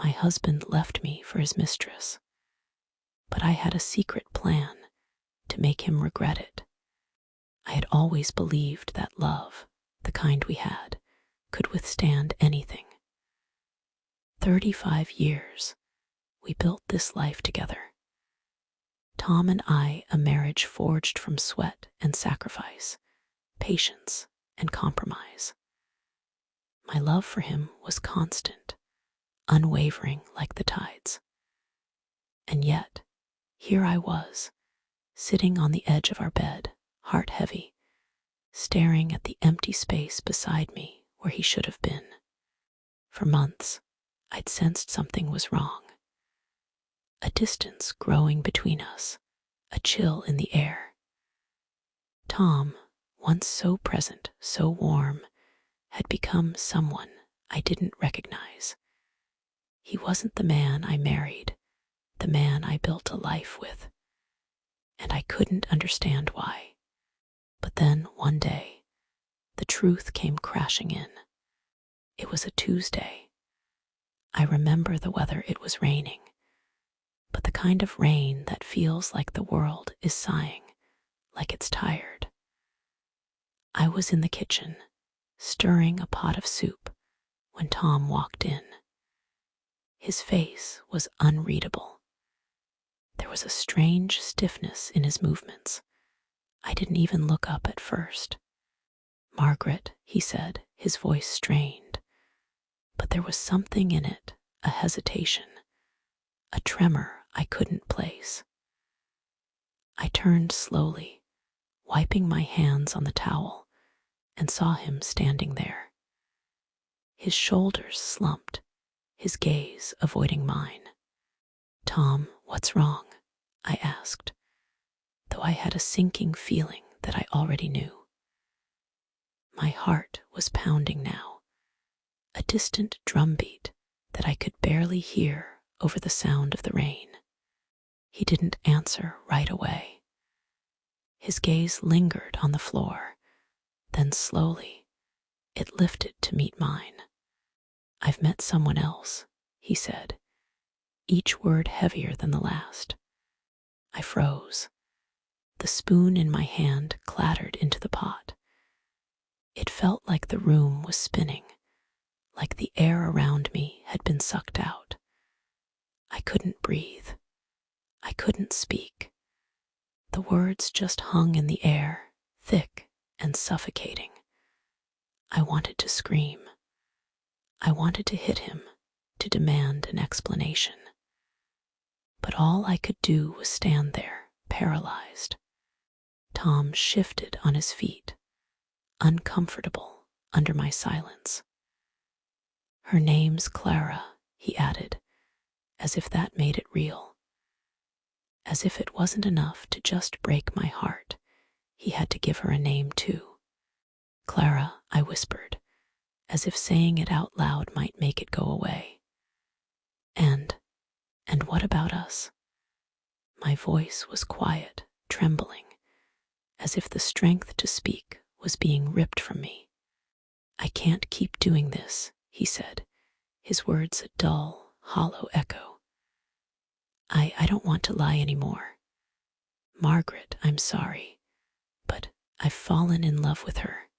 My husband left me for his mistress, but I had a secret plan to make him regret it. I had always believed that love, the kind we had, could withstand anything. 35 years, we built this life together. Tom and I, a marriage forged from sweat and sacrifice, patience and compromise. My love for him was constant, unwavering like the tides. And yet, here I was, sitting on the edge of our bed, heart heavy, staring at the empty space beside me where he should have been. For months, I'd sensed something was wrong. A distance growing between us, a chill in the air. Tom, once so present, so warm, had become someone I didn't recognize. He wasn't the man I married, the man I built a life with, and I couldn't understand why. But then, one day, the truth came crashing in. It was a Tuesday. I remember the weather. It was raining, but the kind of rain that feels like the world is sighing, like it's tired. I was in the kitchen, stirring a pot of soup, when Tom walked in. His face was unreadable. There was a strange stiffness in his movements. I didn't even look up at first. "Margaret," he said, his voice strained. But there was something in it, a hesitation, a tremor I couldn't place. I turned slowly, wiping my hands on the towel, and saw him standing there. His shoulders slumped, his gaze avoiding mine. "Tom, what's wrong?" I asked, though I had a sinking feeling that I already knew. My heart was pounding now, a distant drumbeat that I could barely hear over the sound of the rain. He didn't answer right away. His gaze lingered on the floor, then slowly it lifted to meet mine. "I've met someone else," he said, each word heavier than the last. I froze. The spoon in my hand clattered into the pot. It felt like the room was spinning, like the air around me had been sucked out. I couldn't breathe. I couldn't speak. The words just hung in the air, thick and suffocating. I wanted to scream. I wanted to hit him, to demand an explanation. But all I could do was stand there, paralyzed. Tom shifted on his feet, uncomfortable under my silence. "Her name's Clara," he added, as if that made it real. As if it wasn't enough to just break my heart, he had to give her a name too. "Clara," I whispered, as if saying it out loud might make it go away. And what about us?" My voice was quiet, trembling, as if the strength to speak was being ripped from me. "I can't keep doing this," he said, his words a dull, hollow echo. I don't want to lie anymore. Margaret, I'm sorry, but I've fallen in love with her."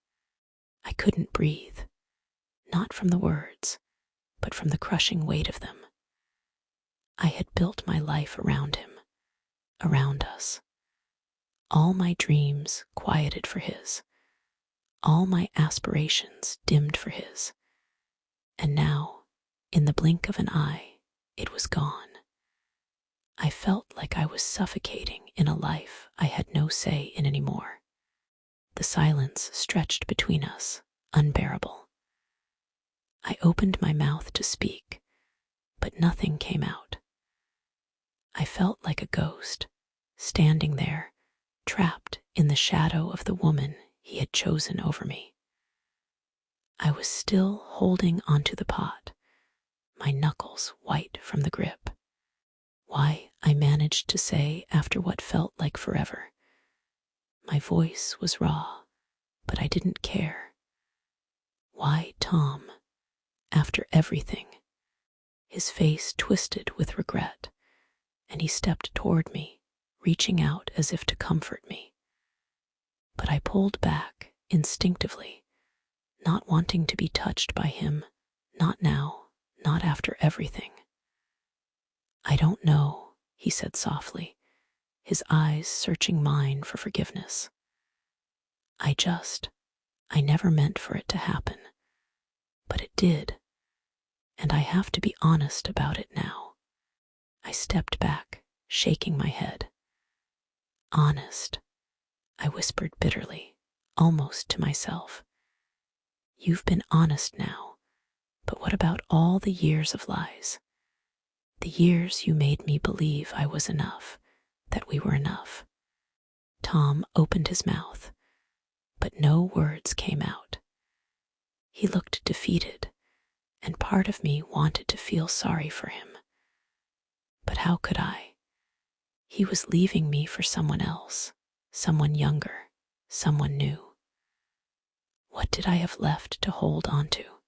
I couldn't breathe, not from the words, but from the crushing weight of them. I had built my life around him, around us. All my dreams quieted for his, all my aspirations dimmed for his. And now, in the blink of an eye, it was gone. I felt like I was suffocating in a life I had no say in anymore. The silence stretched between us, unbearable. I opened my mouth to speak, but nothing came out. I felt like a ghost, standing there, trapped in the shadow of the woman he had chosen over me. I was still holding onto the pot, my knuckles white from the grip. "Why," I managed to say after what felt like forever. My voice was raw, but I didn't care. "Why, Tom, after everything?" His face twisted with regret, and he stepped toward me, reaching out as if to comfort me. But I pulled back instinctively, not wanting to be touched by him, not now, not after everything. "I don't know," he said softly, his eyes searching mine for forgiveness. I never meant for it to happen, but it did, and I have to be honest about it now." I stepped back, shaking my head. "Honest," I whispered bitterly, almost to myself. "You've been honest now, but what about all the years of lies? The years you made me believe I was enough, that we were enough." Tom opened his mouth, but no words came out. He looked defeated, and part of me wanted to feel sorry for him. But how could I? He was leaving me for someone else, someone younger, someone new. What did I have left to hold on to?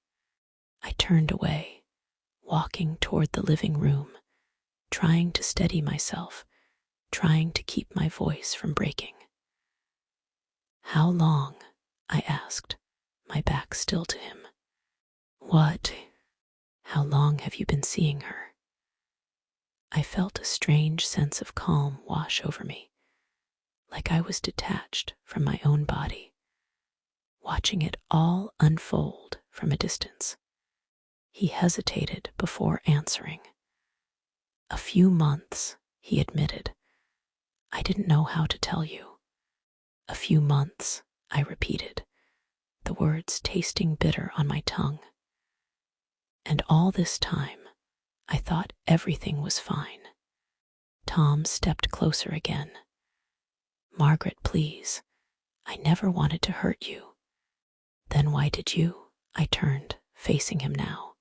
I turned away, walking toward the living room, trying to steady myself, trying to keep my voice from breaking. "How long?" I asked, my back still to him. "What? How long have you been seeing her?" I felt a strange sense of calm wash over me, like I was detached from my own body, watching it all unfold from a distance. He hesitated before answering. "A few months," he admitted. "I didn't know how to tell you." "A few months," I repeated, the words tasting bitter on my tongue. And all this time, I thought everything was fine. Tom stepped closer again. "Margaret, please. I never wanted to hurt you." "Then why did you?" I turned, facing him now.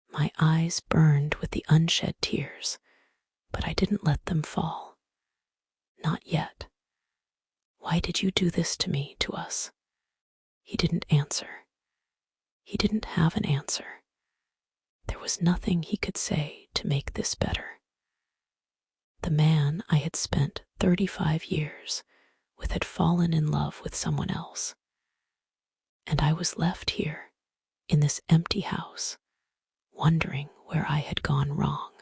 My eyes burned with the unshed tears, but I didn't let them fall. "Not yet. Why did you do this to me, to us?" He didn't answer. He didn't have an answer. There was nothing he could say to make this better. The man I had spent 35 years with had fallen in love with someone else. And I was left here, in this empty house, wondering where I had gone wrong.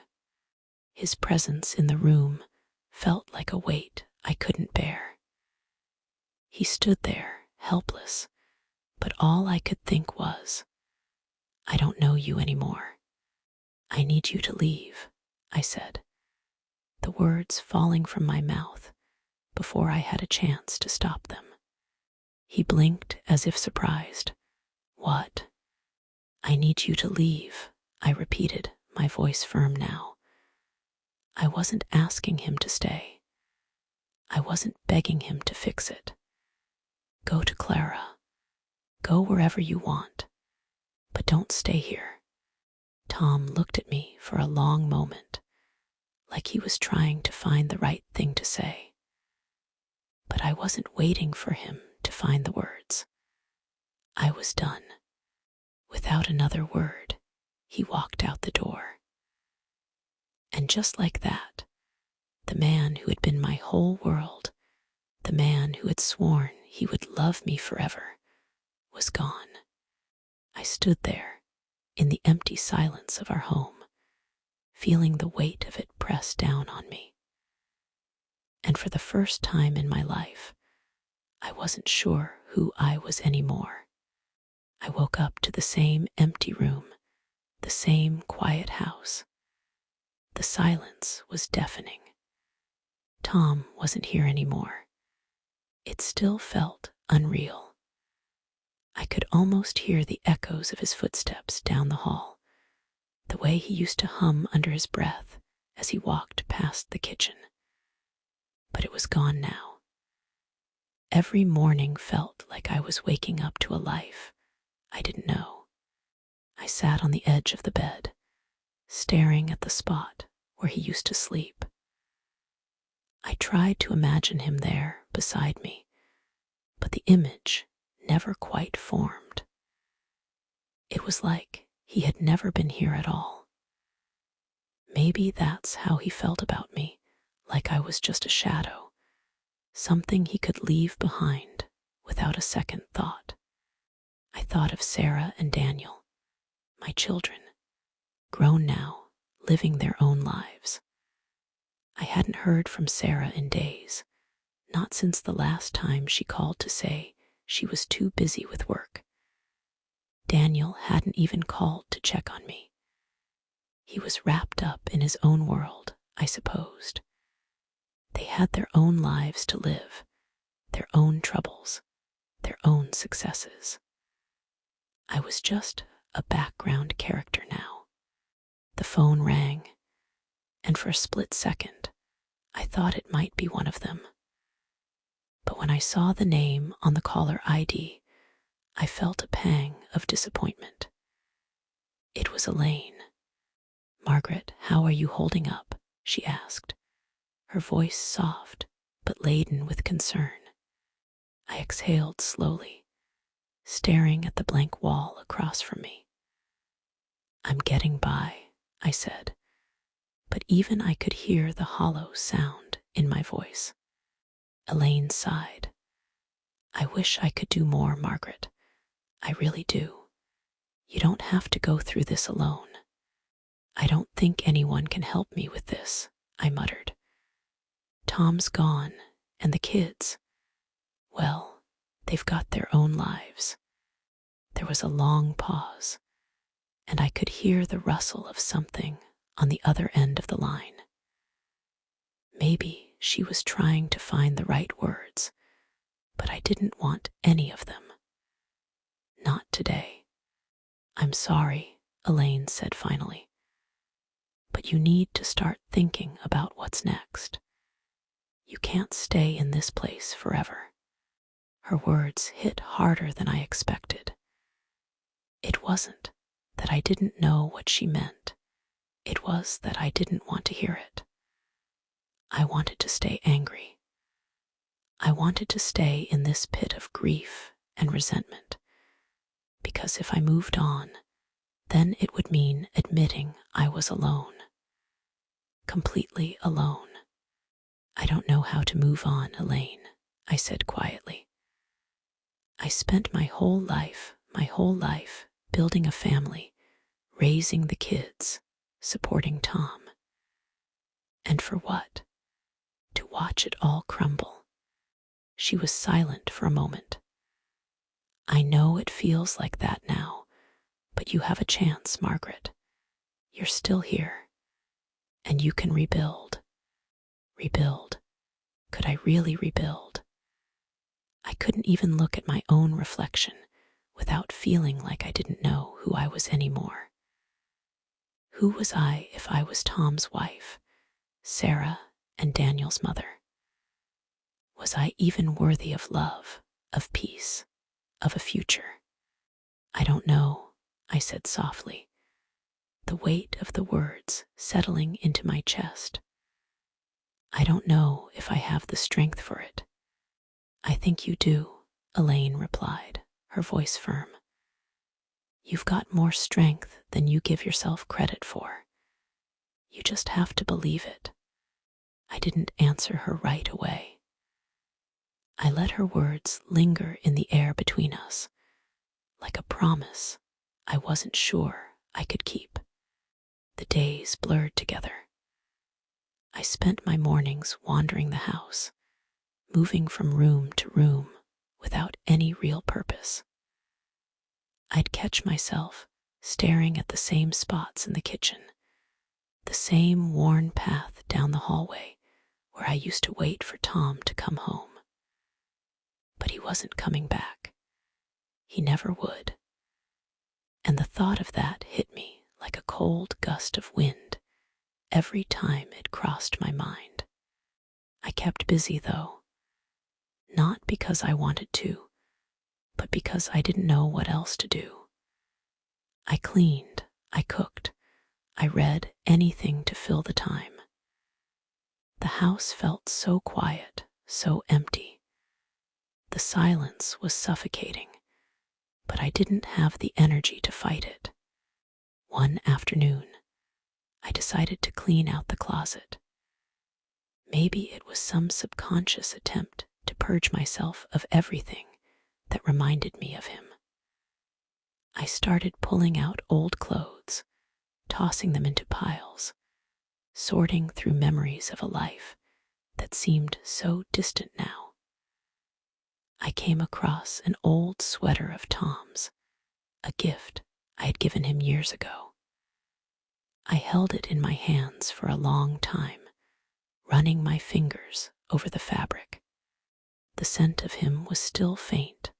His presence in the room felt like a weight I couldn't bear. He stood there, helpless, but all I could think was, "I don't know you anymore. I need you to leave," I said, the words falling from my mouth before I had a chance to stop them. He blinked as if surprised. "What?" "I need you to leave," I repeated, my voice firm now. I wasn't asking him to stay. I wasn't begging him to fix it. "Go to Clara. Go wherever you want, but don't stay here." Tom looked at me for a long moment, like he was trying to find the right thing to say. But I wasn't waiting for him to find the words. I was done. Without another word, he walked out the door. And just like that, the man who had been my whole world, the man who had sworn he would love me forever, was gone. I stood there, in the empty silence of our home, feeling the weight of it press down on me. And for the first time in my life, I wasn't sure who I was anymore. I woke up to the same empty room, the same quiet house. The silence was deafening. Tom wasn't here anymore. It still felt unreal. I could almost hear the echoes of his footsteps down the hall, the way he used to hum under his breath as he walked past the kitchen. But it was gone now. Every morning felt like I was waking up to a life I didn't know. I sat on the edge of the bed, staring at the spot where he used to sleep. I tried to imagine him there beside me, but the image never quite formed. It was like he had never been here at all. Maybe that's how he felt about me, like I was just a shadow, something he could leave behind without a second thought. I thought of Sarah and Daniel, my children, grown now, living their own lives. I hadn't heard from Sarah in days, not since the last time she called to say she was too busy with work. Daniel hadn't even called to check on me. He was wrapped up in his own world, I supposed. They had their own lives to live, their own troubles, their own successes. I was just a background character now. The phone rang, and for a split second, I thought it might be one of them. But when I saw the name on the caller ID, I felt a pang of disappointment. It was Elaine. "Margaret, how are you holding up?" she asked, her voice soft but laden with concern. I exhaled slowly, staring at the blank wall across from me. "I'm getting by," I said, but even I could hear the hollow sound in my voice. Elaine sighed. "I wish I could do more, Margaret. I really do. You don't have to go through this alone." "I don't think anyone can help me with this," I muttered. "Tom's gone, and the kids, well, they've got their own lives." There was a long pause, and I could hear the rustle of something on the other end of the line. Maybe she was trying to find the right words, but I didn't want any of them. Not today. "I'm sorry," Elaine said finally, "but you need to start thinking about what's next. You can't stay in this place forever." Her words hit harder than I expected. It wasn't that I didn't know what she meant. It was that I didn't want to hear it. I wanted to stay angry. I wanted to stay in this pit of grief and resentment, because if I moved on, then it would mean admitting I was alone. Completely alone. "I don't know how to move on, Elaine," I said quietly. "I spent my whole life, building a family, raising the kids, supporting Tom. And for what? To watch it all crumble." She was silent for a moment. "I know it feels like that now, but you have a chance, Margaret. You're still here, and you can rebuild." Rebuild. Could I really rebuild? I couldn't even look at my own reflection without feeling like I didn't know who I was anymore. Who was I if I was Tom's wife, Sarah, and Daniel's mother? Was I even worthy of love, of peace, of a future? "I don't know," I said softly, the weight of the words settling into my chest. "I don't know if I have the strength for it." "I think you do," Elaine replied, her voice firm. "You've got more strength than you give yourself credit for. You just have to believe it." I didn't answer her right away. I let her words linger in the air between us, like a promise I wasn't sure I could keep. The days blurred together. I spent my mornings wandering the house, moving from room to room without any real purpose. I'd catch myself staring at the same spots in the kitchen, the same worn path down the hallway where I used to wait for Tom to come home. But he wasn't coming back. He never would. And the thought of that hit me like a cold gust of wind every time it crossed my mind. I kept busy, though, not because I wanted to, but because I didn't know what else to do. I cleaned, I cooked, I read, anything to fill the time. The house felt so quiet, so empty. The silence was suffocating, but I didn't have the energy to fight it. One afternoon, I decided to clean out the closet. Maybe it was some subconscious attempt to purge myself of everything that reminded me of him. I started pulling out old clothes, tossing them into piles, sorting through memories of a life that seemed so distant now. I came across an old sweater of Tom's, a gift I had given him years ago. I held it in my hands for a long time, running my fingers over the fabric. The scent of him was still faint,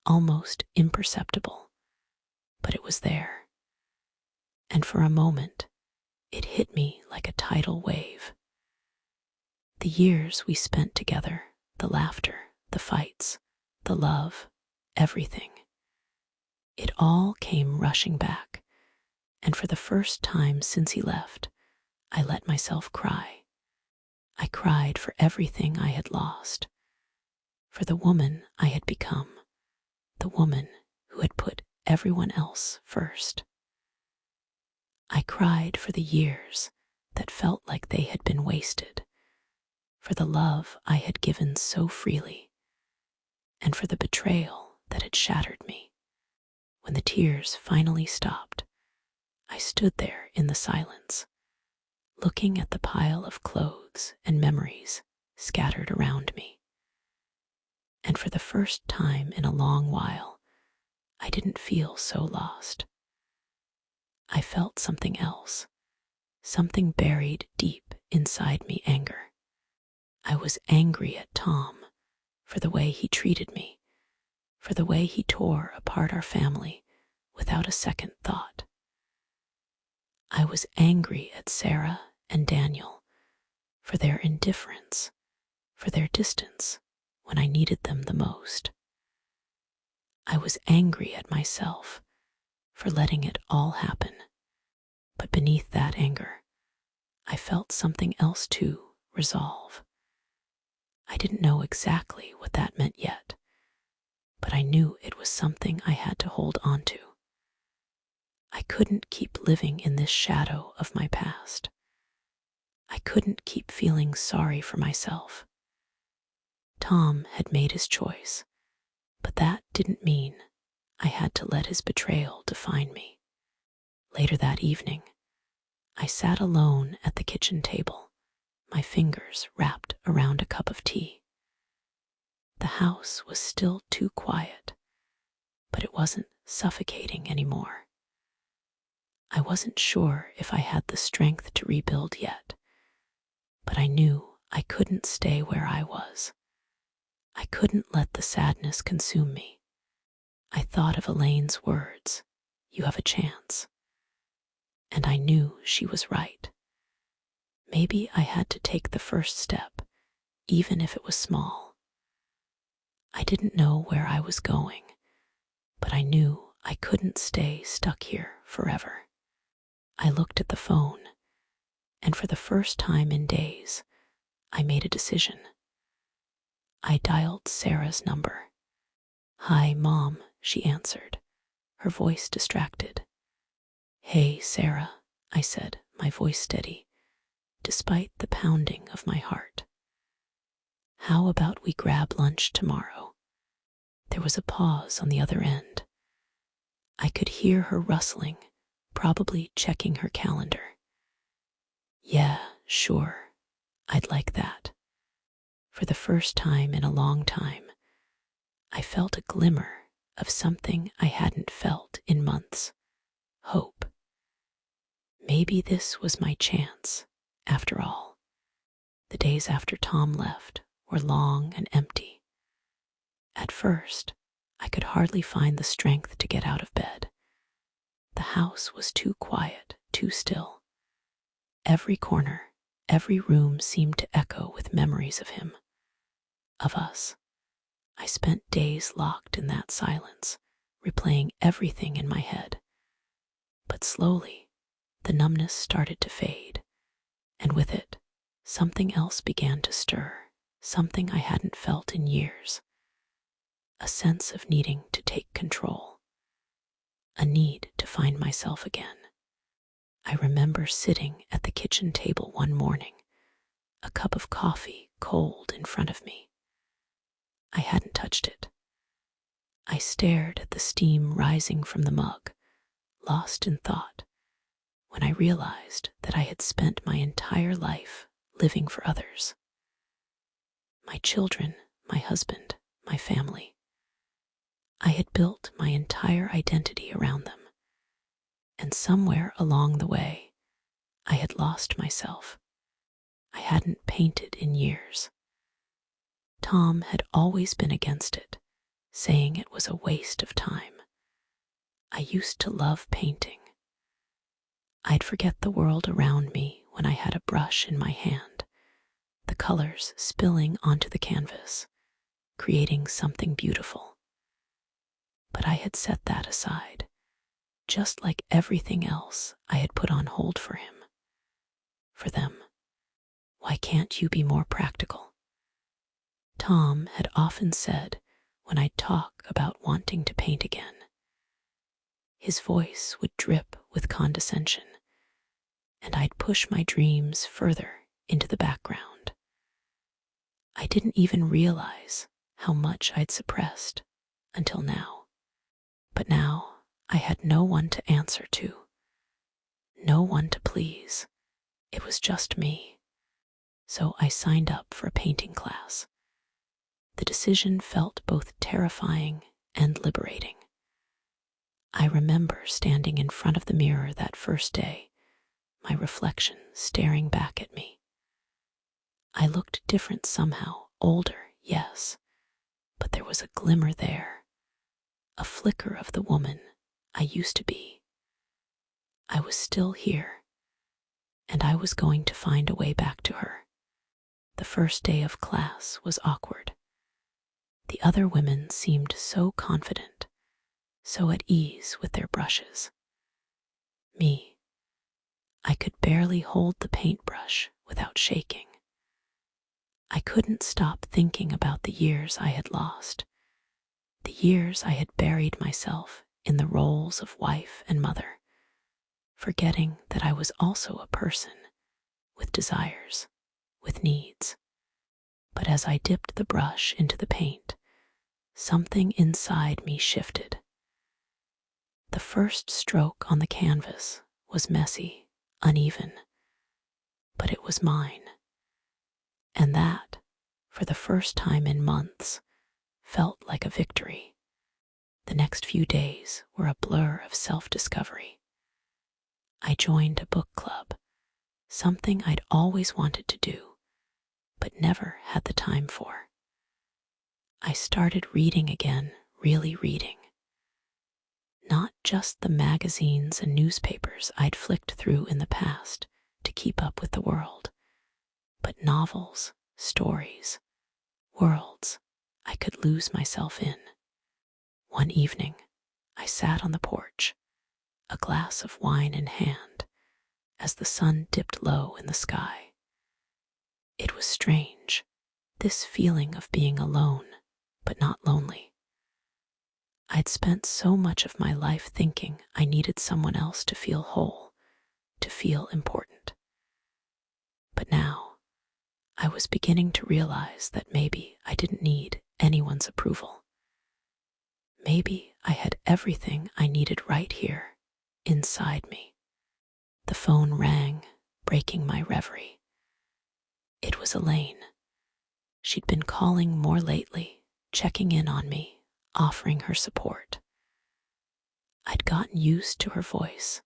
almost imperceptible, but it was there. And for a moment, it hit me like a tidal wave. The years we spent together, the laughter, the fights, the love, everything. It all came rushing back, and for the first time since he left, I let myself cry. I cried for everything I had lost, for the woman I had become, the woman who had put everyone else first. I cried for the years that felt like they had been wasted, for the love I had given so freely, and for the betrayal that had shattered me. When the tears finally stopped, I stood there in the silence, looking at the pile of clothes and memories scattered around me. And for the first time in a long while, I didn't feel so lost. I felt something else, something buried deep inside me, anger. I was angry at Tom for the way he treated me, for the way he tore apart our family without a second thought. I was angry at Sarah and Daniel for their indifference, for their distance when I needed them the most. I was angry at myself for letting it all happen. But beneath that anger, I felt something else too, resolve. I didn't know exactly what that meant yet, but I knew it was something I had to hold on to. I couldn't keep living in this shadow of my past. I couldn't keep feeling sorry for myself. Tom had made his choice, but that didn't mean I had to let his betrayal define me. Later that evening, I sat alone at the kitchen table, my fingers wrapped around a cup of tea. The house was still too quiet, but it wasn't suffocating anymore. I wasn't sure if I had the strength to rebuild yet, but I knew I couldn't stay where I was. I couldn't let the sadness consume me. I thought of Elaine's words, "You have a chance." And I knew she was right. Maybe I had to take the first step, even if it was small. I didn't know where I was going, but I knew I couldn't stay stuck here forever. I looked at the phone, and for the first time in days, I made a decision. I dialed Sarah's number. "Hi, Mom," she answered, her voice distracted. "Hey, Sarah," I said, my voice steady, despite the pounding of my heart. "How about we grab lunch tomorrow?" There was a pause on the other end. I could hear her rustling, probably checking her calendar. "Yeah, sure, I'd like that." For the first time in a long time, I felt a glimmer of something I hadn't felt in months. Hope. Maybe this was my chance, after all. The days after Tom left were long and empty. At first, I could hardly find the strength to get out of bed. The house was too quiet, too still. Every corner, every room seemed to echo with memories of him, of us. I spent days locked in that silence, replaying everything in my head. But slowly, the numbness started to fade, and with it, something else began to stir, something I hadn't felt in years. A sense of needing to take control, a need to find myself again. I remember sitting at the kitchen table one morning, a cup of coffee cold in front of me. I hadn't touched it. I stared at the steam rising from the mug, lost in thought, when I realized that I had spent my entire life living for others. My children, my husband, my family. I had built my entire identity around them, and somewhere along the way, I had lost myself. I hadn't painted in years. Tom had always been against it, saying it was a waste of time. I used to love painting. I'd forget the world around me when I had a brush in my hand, the colors spilling onto the canvas, creating something beautiful. But I had set that aside, just like everything else I had put on hold for him, for them. Why can't you be more practical? Tom had often said when I'd talk about wanting to paint again. His voice would drip with condescension, and I'd push my dreams further into the background. I didn't even realize how much I'd suppressed until now. But now I had no one to answer to, no one to please. It was just me. So I signed up for a painting class. The decision felt both terrifying and liberating. I remember standing in front of the mirror that first day, my reflection staring back at me. I looked different somehow, older, yes, but there was a glimmer there, a flicker of the woman I used to be. I was still here, and I was going to find a way back to her. The first day of class was awkward. The other women seemed so confident, so at ease with their brushes. Me, I could barely hold the paintbrush without shaking. I couldn't stop thinking about the years I had lost, the years I had buried myself in the roles of wife and mother, forgetting that I was also a person with desires, with needs. But as I dipped the brush into the paint, something inside me shifted. The first stroke on the canvas was messy, uneven, but it was mine. And that, for the first time in months, felt like a victory. The next few days were a blur of self-discovery. I joined a book club, something I'd always wanted to do, but never had the time for. I started reading again, really reading. Not just the magazines and newspapers I'd flicked through in the past to keep up with the world, but novels, stories, worlds I could lose myself in. One evening, I sat on the porch, a glass of wine in hand, as the sun dipped low in the sky. It was strange, this feeling of being alone, but not lonely. I'd spent so much of my life thinking I needed someone else to feel whole, to feel important. But now, I was beginning to realize that maybe I didn't need anyone's approval. Maybe I had everything I needed right here, inside me. The phone rang, breaking my reverie. It was Elaine. She'd been calling more lately, checking in on me, offering her support. I'd gotten used to her voice,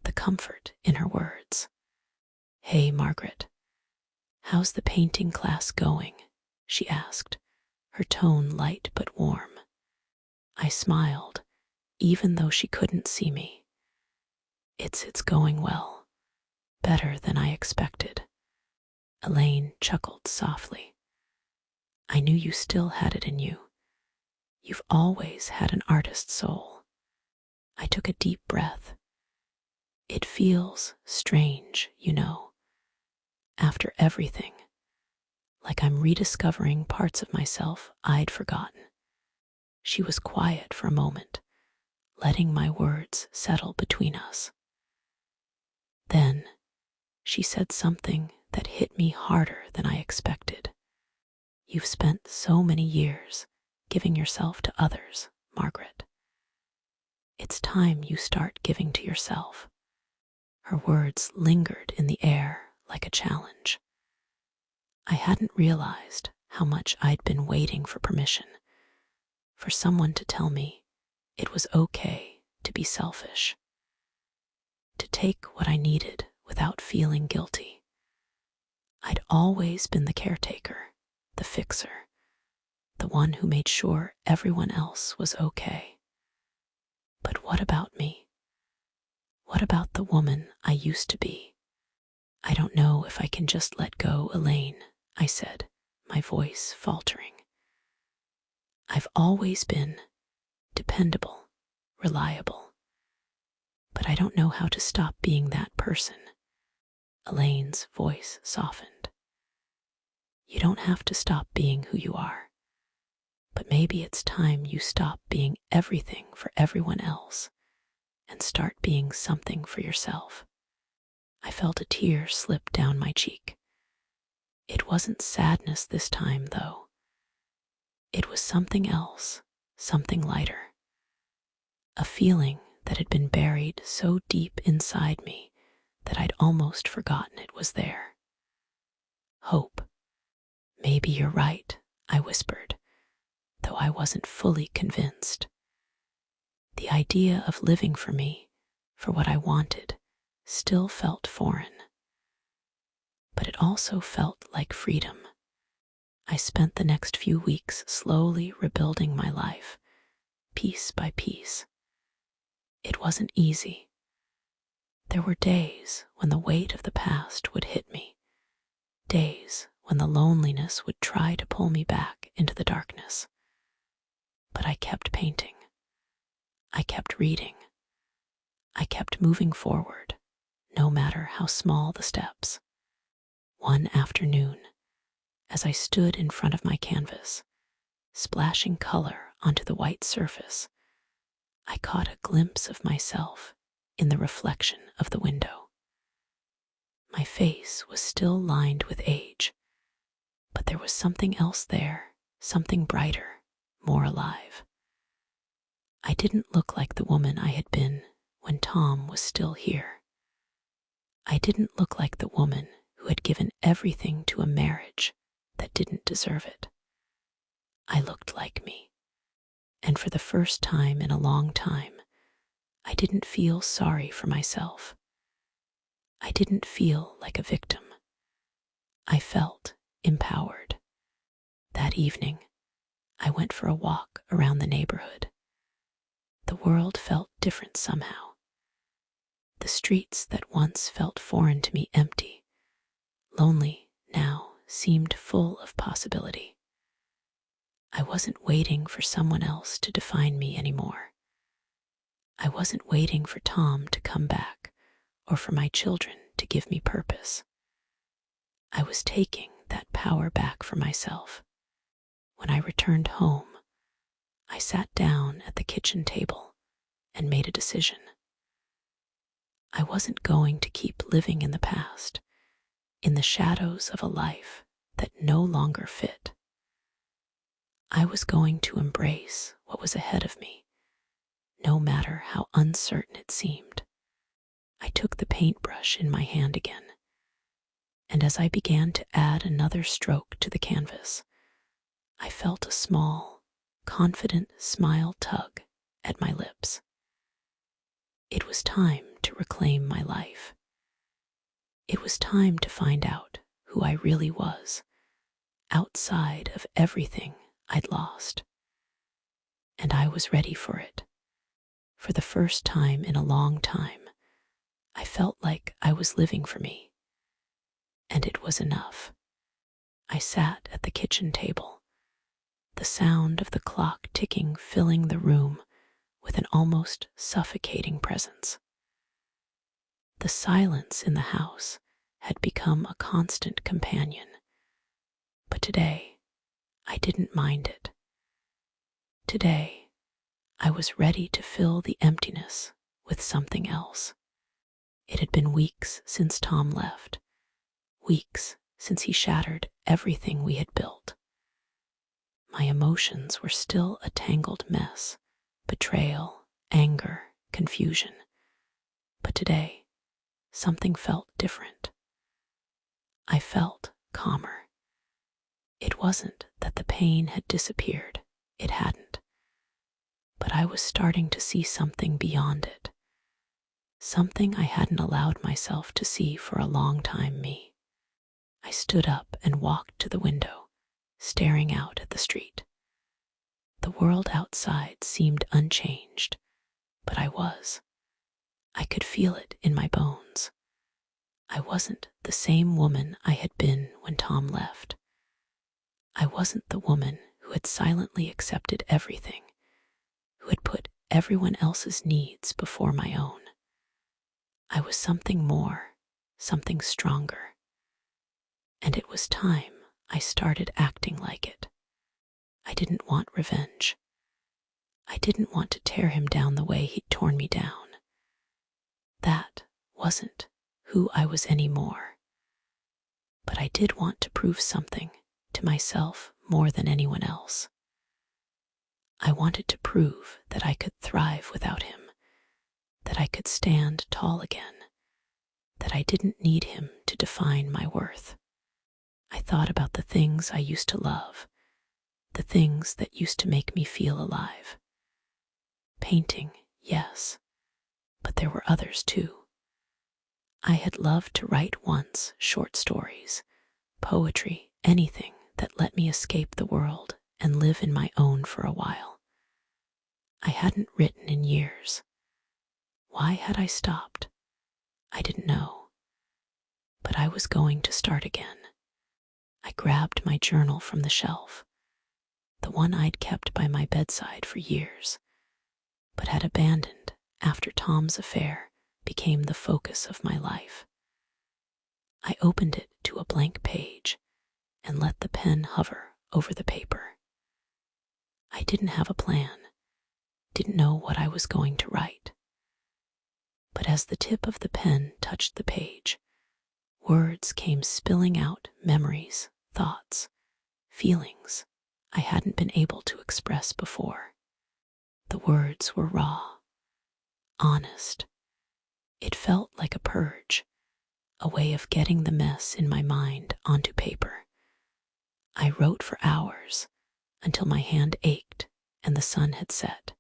the comfort in her words. "Hey, Margaret, how's the painting class going?" she asked, her tone light but warm. I smiled, even though she couldn't see me. It's going well, better than I expected." Elaine chuckled softly. "I knew you still had it in you. You've always had an artist's soul." I took a deep breath. It feels strange, you know, after everything, like I'm rediscovering parts of myself I'd forgotten. She was quiet for a moment, letting my words settle between us. Then she said something that hit me harder than I expected. You've spent so many years giving yourself to others, Margaret. It's time you start giving to yourself. Her words lingered in the air like a challenge. I hadn't realized how much I'd been waiting for permission, for someone to tell me it was okay to be selfish, to take what I needed without feeling guilty. I'd always been the caretaker, the fixer, the one who made sure everyone else was okay. But what about me? What about the woman I used to be? I don't know if I can just let go, Elaine, I said, my voice faltering. I've always been dependable, reliable, but I don't know how to stop being that person. Elaine's voice softened. You don't have to stop being who you are, but maybe it's time you stop being everything for everyone else and start being something for yourself. I felt a tear slip down my cheek. It wasn't sadness this time, though. It was something else, something lighter. A feeling that had been buried so deep inside me that I'd almost forgotten it was there. Hope. Maybe you're right, I whispered, though I wasn't fully convinced. The idea of living for me, for what I wanted, still felt foreign. But it also felt like freedom. I spent the next few weeks slowly rebuilding my life, piece by piece. It wasn't easy. There were days when the weight of the past would hit me, days when the loneliness would try to pull me back into the darkness. But I kept painting. I kept reading. I kept moving forward, no matter how small the steps. One afternoon, as I stood in front of my canvas, splashing color onto the white surface, I caught a glimpse of myself in the reflection of the window. My face was still lined with age, but there was something else there, something brighter, more alive. I didn't look like the woman I had been when Tom was still here. I didn't look like the woman who had given everything to a marriage that didn't deserve it. I looked like me. And for the first time in a long time, I didn't feel sorry for myself. I didn't feel like a victim. I felt empowered. That evening, I went for a walk around the neighborhood. The world felt different somehow. The streets that once felt foreign to me empty, lonely now, seemed full of possibility. I wasn't waiting for someone else to define me anymore. I wasn't waiting for Tom to come back or for my children to give me purpose. I was taking that power back for myself. When I returned home, I sat down at the kitchen table and made a decision. I wasn't going to keep living in the past, in the shadows of a life that no longer fit. I was going to embrace what was ahead of me, no matter how uncertain it seemed. I took the paintbrush in my hand again, and as I began to add another stroke to the canvas, I felt a small, confident smile tug at my lips. It was time to reclaim my life. It was time to find out who I really was, outside of everything I'd lost. And I was ready for it. For the first time in a long time, I felt like I was living for me. And it was enough. I sat at the kitchen table, the sound of the clock ticking filling the room with an almost suffocating presence. The silence in the house had become a constant companion, but today I didn't mind it. Today I was ready to fill the emptiness with something else. It had been weeks since Tom left, weeks since he shattered everything we had built. My emotions were still a tangled mess: betrayal, anger, confusion. But today, something felt different. I felt calmer. It wasn't that the pain had disappeared, it hadn't. But I was starting to see something beyond it. Something I hadn't allowed myself to see for a long time. I stood up and walked to the window, staring out at the street. The world outside seemed unchanged, but I was. I could feel it in my bones. I wasn't the same woman I had been when Tom left. I wasn't the woman who had silently accepted everything, who had put everyone else's needs before my own. I was something more, something stronger. And it was time I started acting like it. I didn't want revenge. I didn't want to tear him down the way he'd torn me down. That wasn't who I was anymore. But I did want to prove something to myself more than anyone else. I wanted to prove that I could thrive without him, that I could stand tall again, that I didn't need him to define my worth. I thought about the things I used to love, the things that used to make me feel alive. Painting, yes, but there were others too. I had loved to write once, short stories, poetry, anything that let me escape the world and live in my own for a while. I hadn't written in years. Why had I stopped? I didn't know. But I was going to start again. I grabbed my journal from the shelf, the one I'd kept by my bedside for years, but had abandoned after Tom's affair became the focus of my life. I opened it to a blank page and let the pen hover over the paper. I didn't have a plan, didn't know what I was going to write. But as the tip of the pen touched the page, words came spilling out, memories, thoughts, feelings I hadn't been able to express before. The words were raw, honest. It felt like a purge, a way of getting the mess in my mind onto paper. I wrote for hours until my hand ached and the sun had set.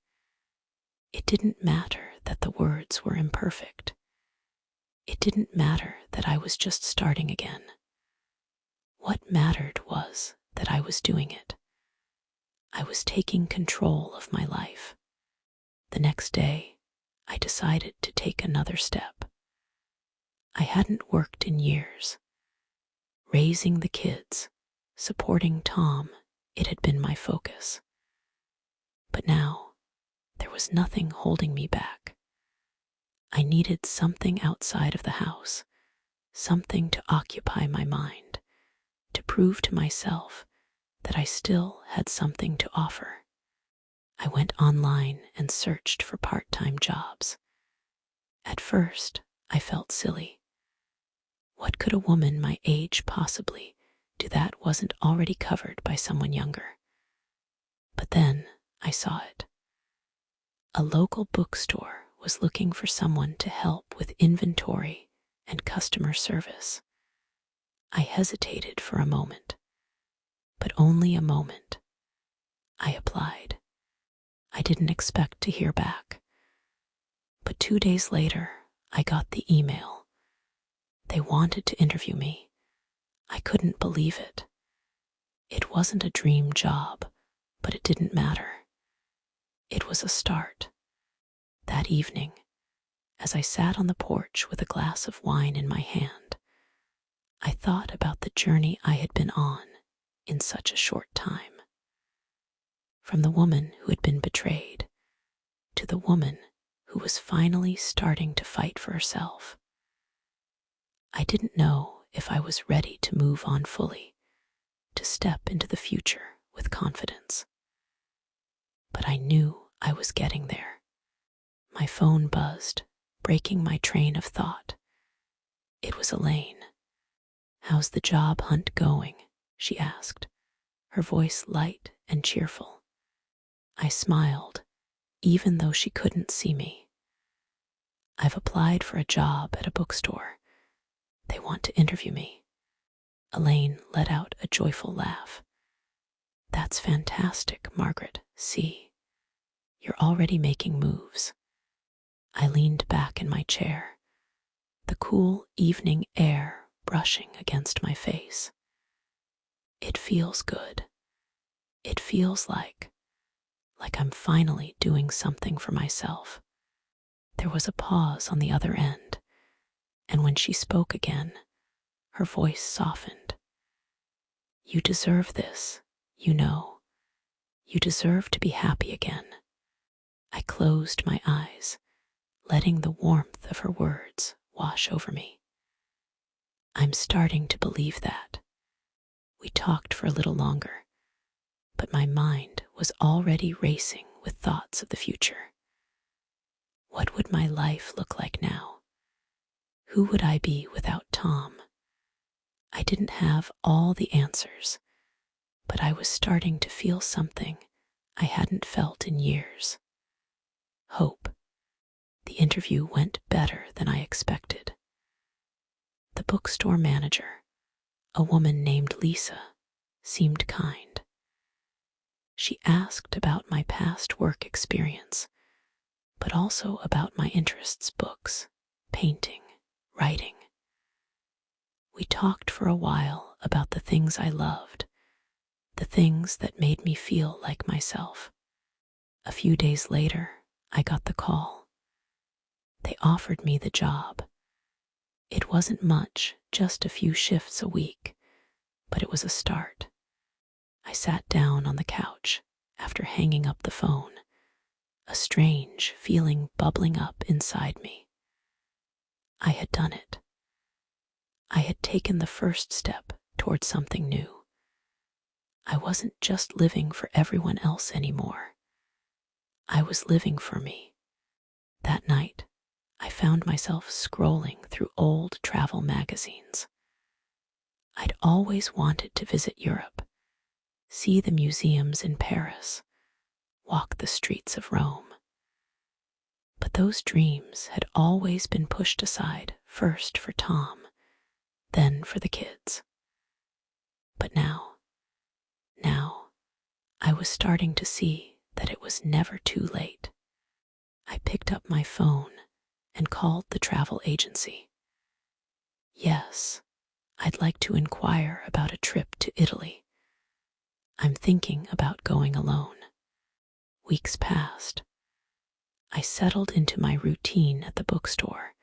It didn't matter that the words were imperfect. It didn't matter that I was just starting again. What mattered was that I was doing it. I was taking control of my life. The next day, I decided to take another step. I hadn't worked in years. Raising the kids, supporting Tom, it had been my focus. But now, there was nothing holding me back. I needed something outside of the house, something to occupy my mind, to prove to myself that I still had something to offer. I went online and searched for part-time jobs. At first, I felt silly. What could a woman my age possibly do that wasn't already covered by someone younger? But then I saw it. A local bookstore was looking for someone to help with inventory and customer service. I hesitated for a moment, but only a moment. I applied. I didn't expect to hear back. But 2 days later, I got the email. They wanted to interview me. I couldn't believe it. It wasn't a dream job, but it didn't matter. It was a start. That evening, as I sat on the porch with a glass of wine in my hand, I thought about the journey I had been on in such a short time. From the woman who had been betrayed to the woman who was finally starting to fight for herself. I didn't know if I was ready to move on fully, to step into the future with confidence. But I knew I was getting there. My phone buzzed, breaking my train of thought. It was Elaine. "How's the job hunt going?" she asked, her voice light and cheerful. I smiled, even though she couldn't see me. "I've applied for a job at a bookstore. They want to interview me." Elaine let out a joyful laugh. "That's fantastic, Margaret. See, you're already making moves." I leaned back in my chair, the cool evening air brushing against my face. It feels good. It feels like I'm finally doing something for myself. There was a pause on the other end, and when she spoke again, her voice softened. "You deserve this, you know. You deserve to be happy again." I closed my eyes, letting the warmth of her words wash over me. I'm starting to believe that. We talked for a little longer, but my mind was already racing with thoughts of the future. What would my life look like now? Who would I be without Tom? I didn't have all the answers, but I was starting to feel something I hadn't felt in years. Hope. The interview went better than I expected. The bookstore manager, a woman named Lisa, seemed kind. She asked about my past work experience, but also about my interests: books, painting, writing. We talked for a while about the things I loved, the things that made me feel like myself. A few days later, I got the call. They offered me the job. It wasn't much, just a few shifts a week, but it was a start. I sat down on the couch after hanging up the phone, a strange feeling bubbling up inside me. I had done it. I had taken the first step toward something new. I wasn't just living for everyone else anymore. I was living for me. That night, I found myself scrolling through old travel magazines. I'd always wanted to visit Europe, see the museums in Paris, walk the streets of Rome. But those dreams had always been pushed aside, first for Tom, then for the kids. But now, I was starting to see that it was never too late. I picked up my phone and called the travel agency. "Yes, I'd like to inquire about a trip to Italy. I'm thinking about going alone." Weeks passed. I settled into my routine at the bookstore,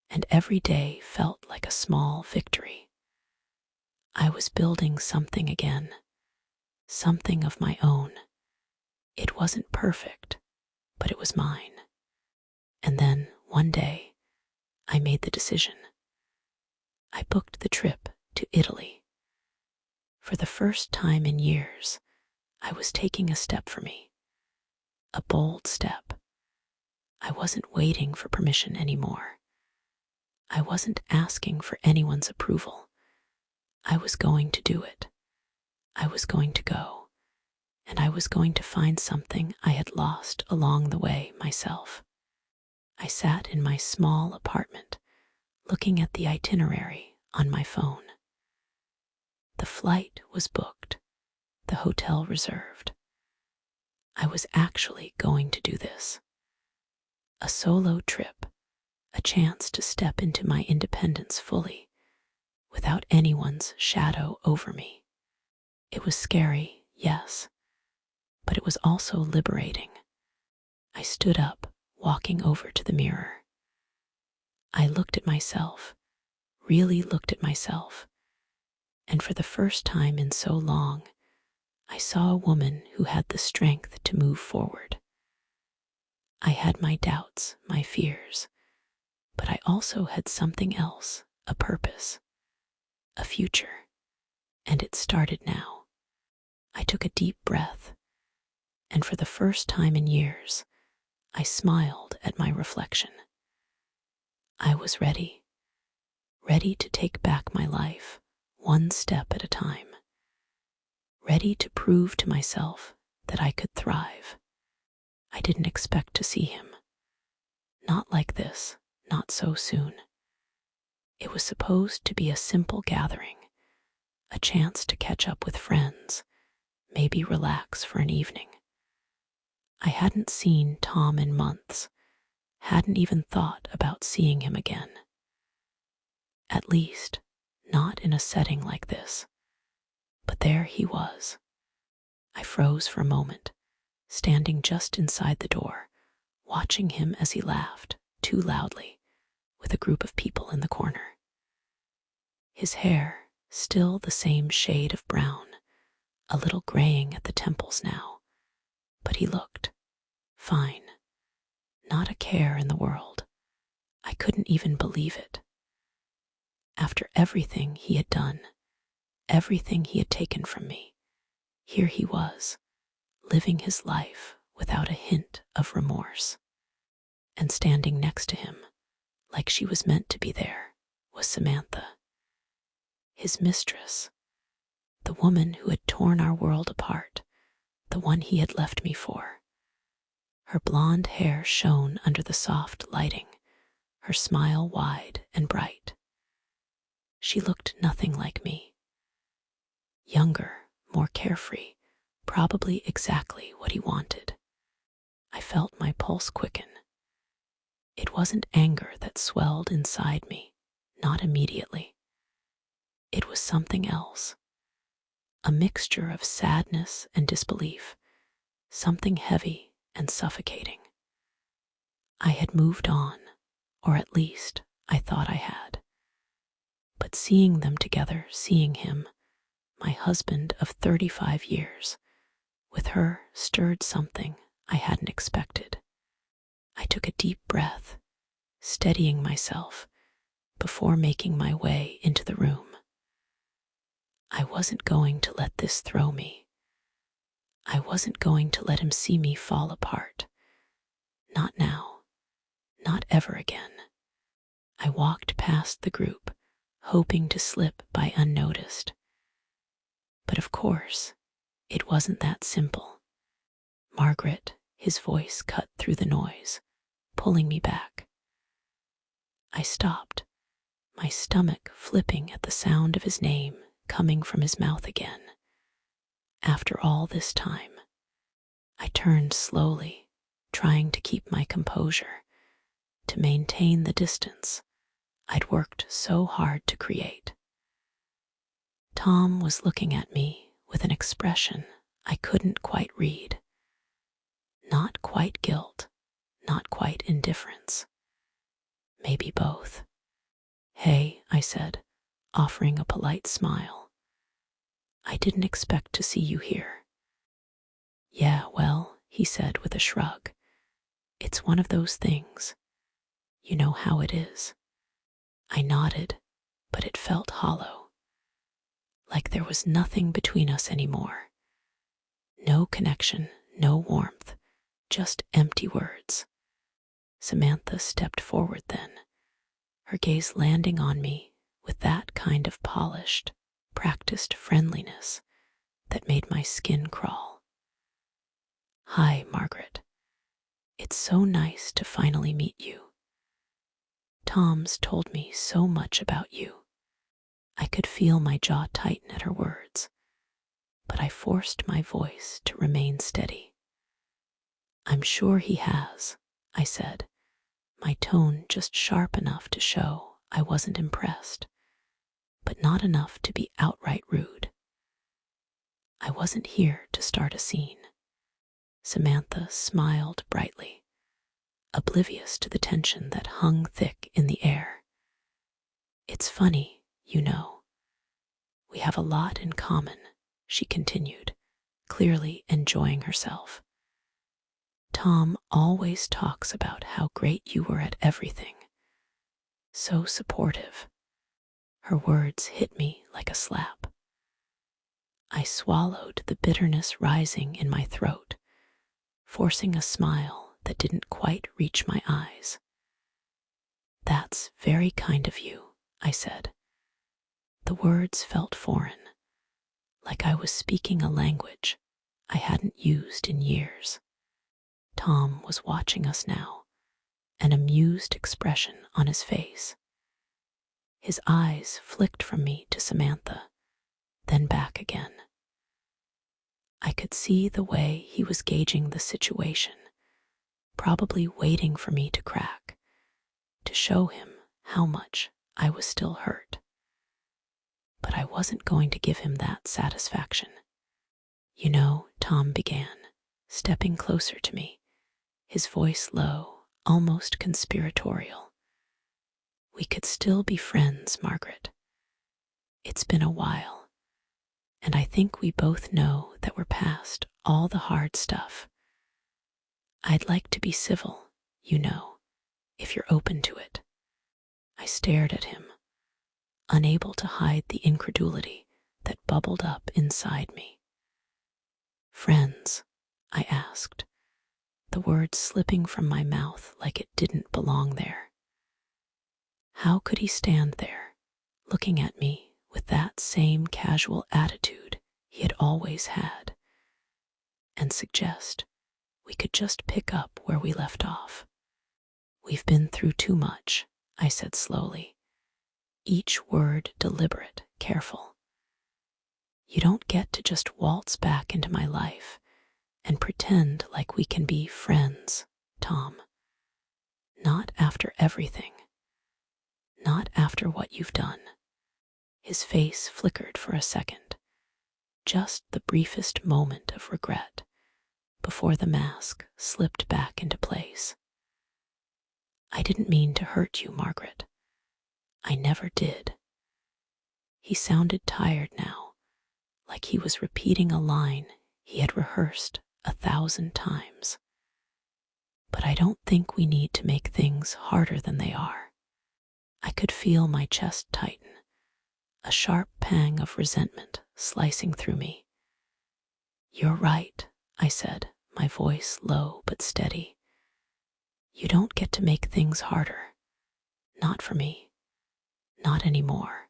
and every day felt like a small victory. I was building something again, something of my own. It wasn't perfect, but it was mine. And then, one day, I made the decision. I booked the trip to Italy. For the first time in years, I was taking a step for me. A bold step. I wasn't waiting for permission anymore. I wasn't asking for anyone's approval. I was going to do it. I was going to go. And I was going to find something I had lost along the way myself. I sat in my small apartment, looking at the itinerary on my phone. The flight was booked, the hotel reserved. I was actually going to do this. A solo trip, a chance to step into my independence fully, without anyone's shadow over me. It was scary, yes, but it was also liberating. I stood up, walking over to the mirror. I looked at myself, really looked at myself, and for the first time in so long, I saw a woman who had the strength to move forward. I had my doubts, my fears, but I also had something else, a purpose, a future, and it started now. I took a deep breath, and for the first time in years, I smiled at my reflection. I was ready, ready to take back my life, one step at a time, ready to prove to myself that I could thrive. I didn't expect to see him. Not like this, not so soon. It was supposed to be a simple gathering, a chance to catch up with friends, maybe relax for an evening. I hadn't seen Tom in months, hadn't even thought about seeing him again. At least, not in a setting like this. But there he was. I froze for a moment, standing just inside the door, watching him as he laughed, too loudly, with a group of people in the corner. His hair, still the same shade of brown, a little graying at the temples now, but he looked fine, not a care in the world. I couldn't even believe it. After everything he had done, everything he had taken from me, here he was, living his life without a hint of remorse. And standing next to him, like she was meant to be there, was Samantha, his mistress, the woman who had torn our world apart, the one he had left me for. Her blonde hair shone under the soft lighting, her smile wide and bright. She looked nothing like me. Younger, more carefree, probably exactly what he wanted. I felt my pulse quicken. It wasn't anger that swelled inside me, not immediately. It was something else, a mixture of sadness and disbelief, something heavy and suffocating. I had moved on, or at least I thought I had. But seeing them together, seeing him, my husband of 35 years, with her stirred something I hadn't expected. I took a deep breath, steadying myself before making my way into the room. I wasn't going to let this throw me. I wasn't going to let him see me fall apart. Not now, not ever again. I walked past the group, hoping to slip by unnoticed. But of course, it wasn't that simple. Margaret, his voice cut through the noise, pulling me back. I stopped, my stomach flipping at the sound of his name coming from his mouth again. After all this time, I turned slowly, trying to keep my composure, to maintain the distance I'd worked so hard to create. Tom was looking at me with an expression I couldn't quite read. Not quite guilt, not quite indifference. Maybe both. "Hey," I said, offering a polite smile. "I didn't expect to see you here." "Yeah, well," he said with a shrug. "It's one of those things. You know how it is." I nodded, but it felt hollow. Like there was nothing between us anymore. No connection, no warmth, just empty words. Samantha stepped forward then, her gaze landing on me with that kind of polished, practiced friendliness that made my skin crawl. "Hi, Margaret. It's so nice to finally meet you. Tom's told me so much about you." I could feel my jaw tighten at her words, but I forced my voice to remain steady. "I'm sure he has," I said, my tone just sharp enough to show I wasn't impressed, but not enough to be outright rude. I wasn't here to start a scene. Samantha smiled brightly, oblivious to the tension that hung thick in the air. "It's funny, you know. We have a lot in common," she continued, clearly enjoying herself. "Tom always talks about how great you were at everything. So supportive." Her words hit me like a slap. I swallowed the bitterness rising in my throat, forcing a smile that didn't quite reach my eyes. "That's very kind of you," I said. The words felt foreign, like I was speaking a language I hadn't used in years. Tom was watching us now, an amused expression on his face. His eyes flicked from me to Samantha, then back again. I could see the way he was gauging the situation, probably waiting for me to crack, to show him how much I was still hurt. But I wasn't going to give him that satisfaction. "You know," Tom began, stepping closer to me, his voice low, almost conspiratorial. "We could still be friends, Margaret. It's been a while, and I think we both know that we're past all the hard stuff. I'd like to be civil, you know, if you're open to it." I stared at him, unable to hide the incredulity that bubbled up inside me. "Friends?" I asked, the words slipping from my mouth like it didn't belong there. How could he stand there, looking at me with that same casual attitude he had always had, and suggest we could just pick up where we left off? "We've been through too much," I said slowly, each word deliberate, careful. "You don't get to just waltz back into my life and pretend like we can be friends, Tom. Not after everything. Not after what you've done." His face flickered for a second, just the briefest moment of regret before the mask slipped back into place. "I didn't mean to hurt you, Margaret. I never did." He sounded tired now, like he was repeating a line he had rehearsed 1,000 times. "But I don't think we need to make things harder than they are." I could feel my chest tighten, a sharp pang of resentment slicing through me. "You're right," I said, my voice low but steady. "You don't get to make things harder. Not for me. Not anymore."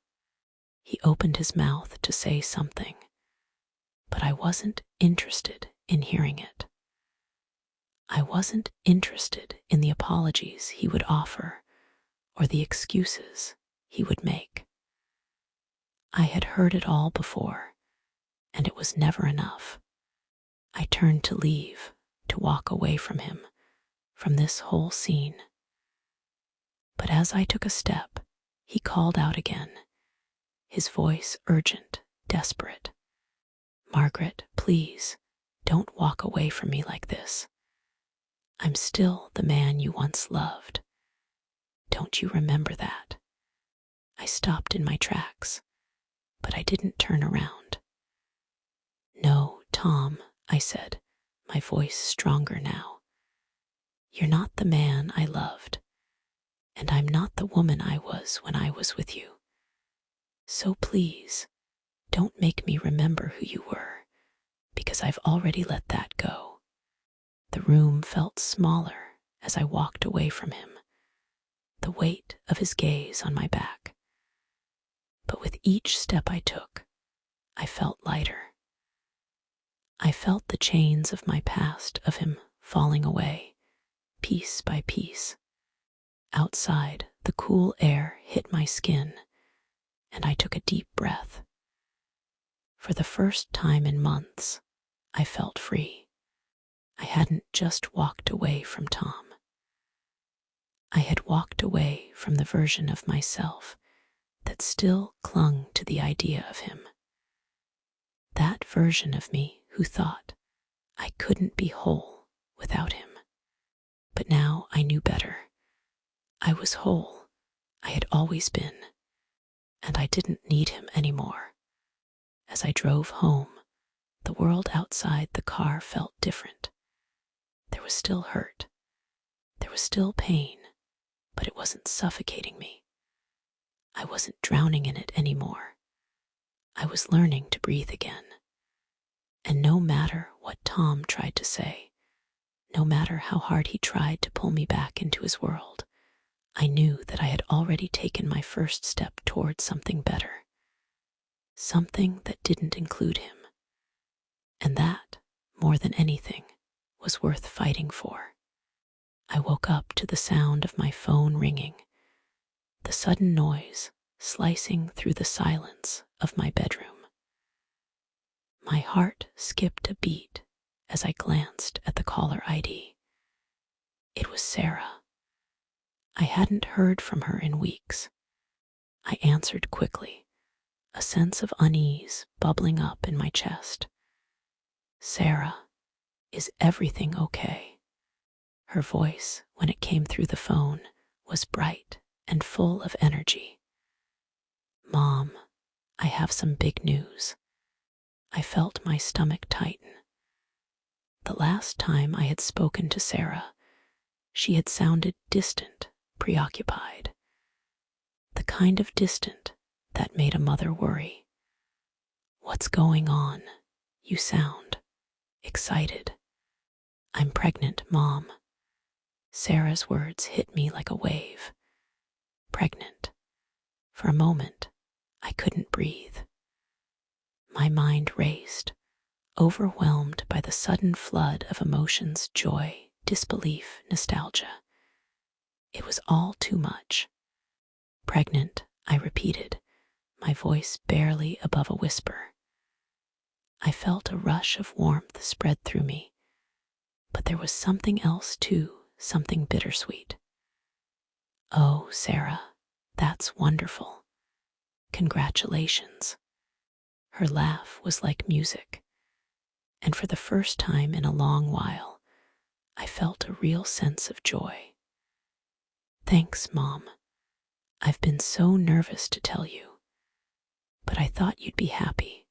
He opened his mouth to say something, but I wasn't interested in hearing it. I wasn't interested in the apologies he would offer or the excuses he would make. I had heard it all before, and it was never enough. I turned to leave, to walk away from him, from this whole scene. But as I took a step, he called out again, his voice urgent, desperate. "Margaret, please, don't walk away from me like this. I'm still the man you once loved. Don't you remember that?" I stopped in my tracks, but I didn't turn around. "No, Tom," I said, my voice stronger now. "You're not the man I loved, and I'm not the woman I was when I was with you. So please, don't make me remember who you were, because I've already let that go." The room felt smaller as I walked away from him, the weight of his gaze on my back. But with each step I took, I felt lighter. I felt the chains of my past of him falling away, piece by piece. Outside, the cool air hit my skin, and I took a deep breath. For the first time in months, I felt free. I hadn't just walked away from Tom. I had walked away from the version of myself that still clung to the idea of him. That version of me who thought I couldn't be whole without him. But now I knew better. I was whole. I had always been. And I didn't need him anymore. As I drove home, the world outside the car felt different. There was still hurt. There was still pain, but it wasn't suffocating me. I wasn't drowning in it anymore. I was learning to breathe again. And no matter what Tom tried to say, no matter how hard he tried to pull me back into his world, I knew that I had already taken my first step towards something better, something that didn't include him, and that, more than anything, was worth fighting for. I woke up to the sound of my phone ringing, the sudden noise slicing through the silence of my bedroom. My heart skipped a beat as I glanced at the caller ID. It was Sarah. I hadn't heard from her in weeks. I answered quickly, a sense of unease bubbling up in my chest. Sarah, is everything okay? Her voice, when it came through the phone, was bright and full of energy. Mom, I have some big news. I felt my stomach tighten. The last time I had spoken to Sarah, she had sounded distant, preoccupied. The kind of distant that made a mother worry. What's going on? You sound excited. I'm pregnant, Mom. Sarah's words hit me like a wave. Pregnant. For a moment, I couldn't breathe. My mind raced, overwhelmed by the sudden flood of emotions: joy, disbelief, nostalgia. It was all too much. Pregnant, I repeated, my voice barely above a whisper. I felt a rush of warmth spread through me, but there was something else too, something bittersweet. Oh, Sarah, that's wonderful. Congratulations. Her laugh was like music, and for the first time in a long while, I felt a real sense of joy. Thanks, Mom. I've been so nervous to tell you, but I thought you'd be happy.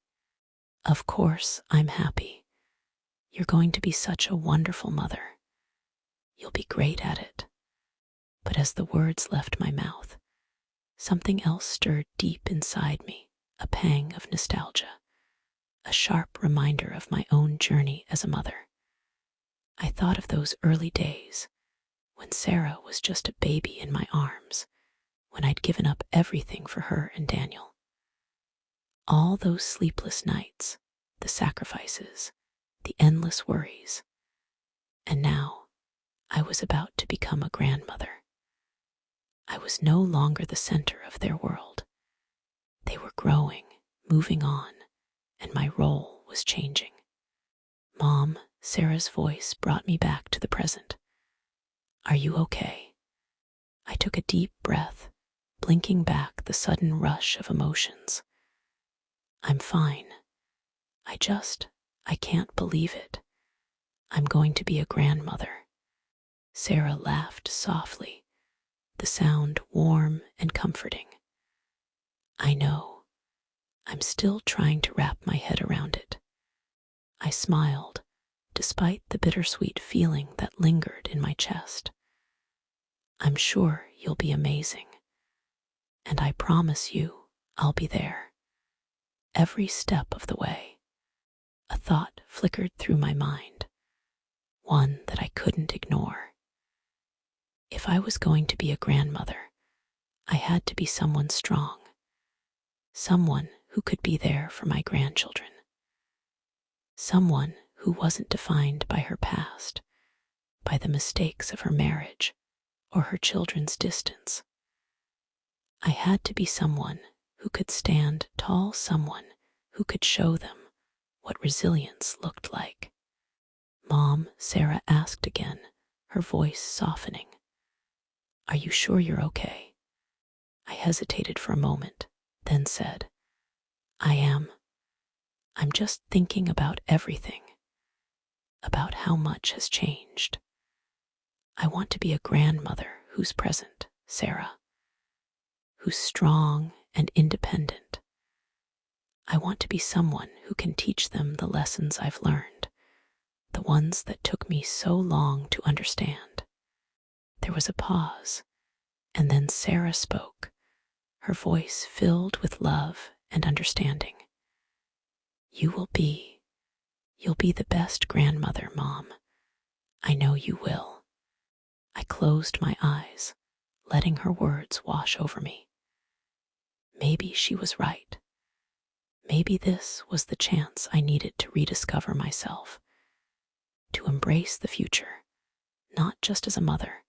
Of course, I'm happy. You're going to be such a wonderful mother. You'll be great at it. But as the words left my mouth, something else stirred deep inside me, a pang of nostalgia, a sharp reminder of my own journey as a mother. I thought of those early days when Sarah was just a baby in my arms, when I'd given up everything for her and Daniel. All those sleepless nights, the sacrifices, the endless worries. And now I was about to become a grandmother. I was no longer the center of their world. They were growing, moving on, and my role was changing. Mom, Sarah's voice brought me back to the present. Are you okay? I took a deep breath, blinking back the sudden rush of emotions. I'm fine. I can't believe it. I'm going to be a grandmother. Sarah laughed softly, the sound warm and comforting. I know. I'm still trying to wrap my head around it. I smiled, despite the bittersweet feeling that lingered in my chest. I'm sure you'll be amazing. And I promise you, I'll be there. Every step of the way. A thought flickered through my mind, one that I couldn't ignore. If I was going to be a grandmother, I had to be someone strong, someone who could be there for my grandchildren, someone who wasn't defined by her past, by the mistakes of her marriage or her children's distance. I had to be someone who could stand tall, someone who could show them what resilience looked like. Mom, Sarah asked again, her voice softening. Are you sure you're okay? I hesitated for a moment, then said, I am. I'm just thinking about everything, about how much has changed. I want to be a grandmother who's present, Sarah, who's strong and independent. I want to be someone who can teach them the lessons I've learned, the ones that took me so long to understand. There was a pause, and then Sarah spoke, her voice filled with love and understanding. You'll be the best grandmother, Mom. I know you will. I closed my eyes, letting her words wash over me. Maybe she was right. Maybe this was the chance I needed to rediscover myself, to embrace the future, not just as a mother,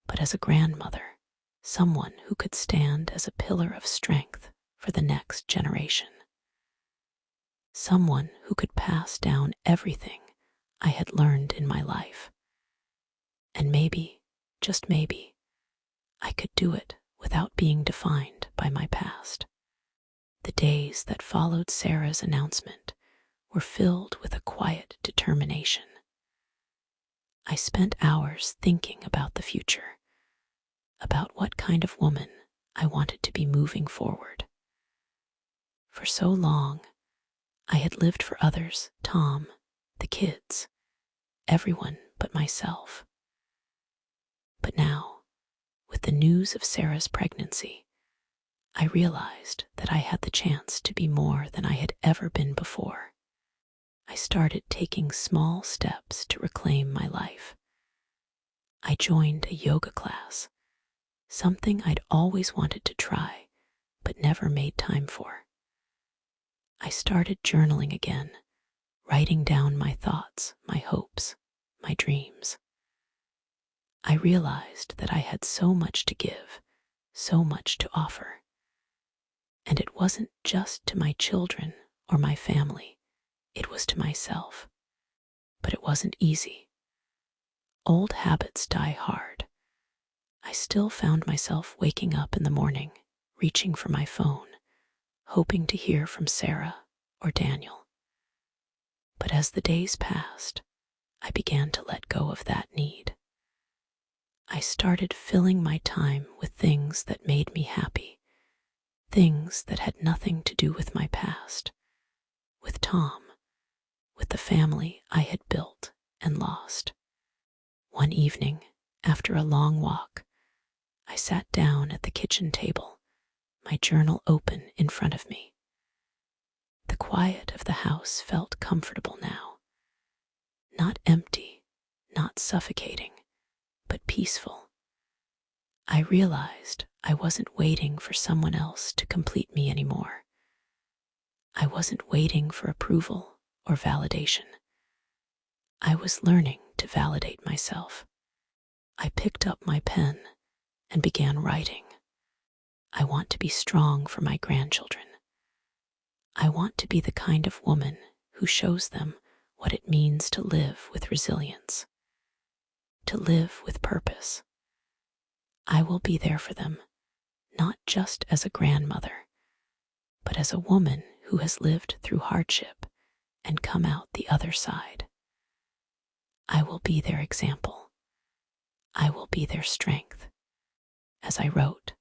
but as a grandmother, someone who could stand as a pillar of strength for the next generation. Someone who could pass down everything I had learned in my life. And maybe, just maybe, I could do it without being defined by my past. The days that followed Sarah's announcement were filled with a quiet determination. I spent hours thinking about the future, about what kind of woman I wanted to be moving forward. For so long, I had lived for others, Tom, the kids, everyone but myself. But now, with the news of Sarah's pregnancy, I realized that I had the chance to be more than I had ever been before. I started taking small steps to reclaim my life. I joined a yoga class, something I'd always wanted to try, but never made time for. I started journaling again, writing down my thoughts, my hopes, my dreams. I realized that I had so much to give, so much to offer. And it wasn't just to my children or my family, it was to myself. But it wasn't easy. Old habits die hard. I still found myself waking up in the morning, reaching for my phone, hoping to hear from Sarah or Daniel. But as the days passed, I began to let go of that need. I started filling my time with things that made me happy, things that had nothing to do with my past, with Tom, with the family I had built and lost. One evening, after a long walk, I sat down at the kitchen table, my journal open in front of me. The quiet of the house felt comfortable now. Not empty, not suffocating, but peaceful. I realized I wasn't waiting for someone else to complete me anymore. I wasn't waiting for approval or validation. I was learning to validate myself. I picked up my pen and began writing. I want to be strong for my grandchildren. I want to be the kind of woman who shows them what it means to live with resilience, to live with purpose. I will be there for them, not just as a grandmother, but as a woman who has lived through hardship and come out the other side. I will be their example. I will be their strength. As I wrote,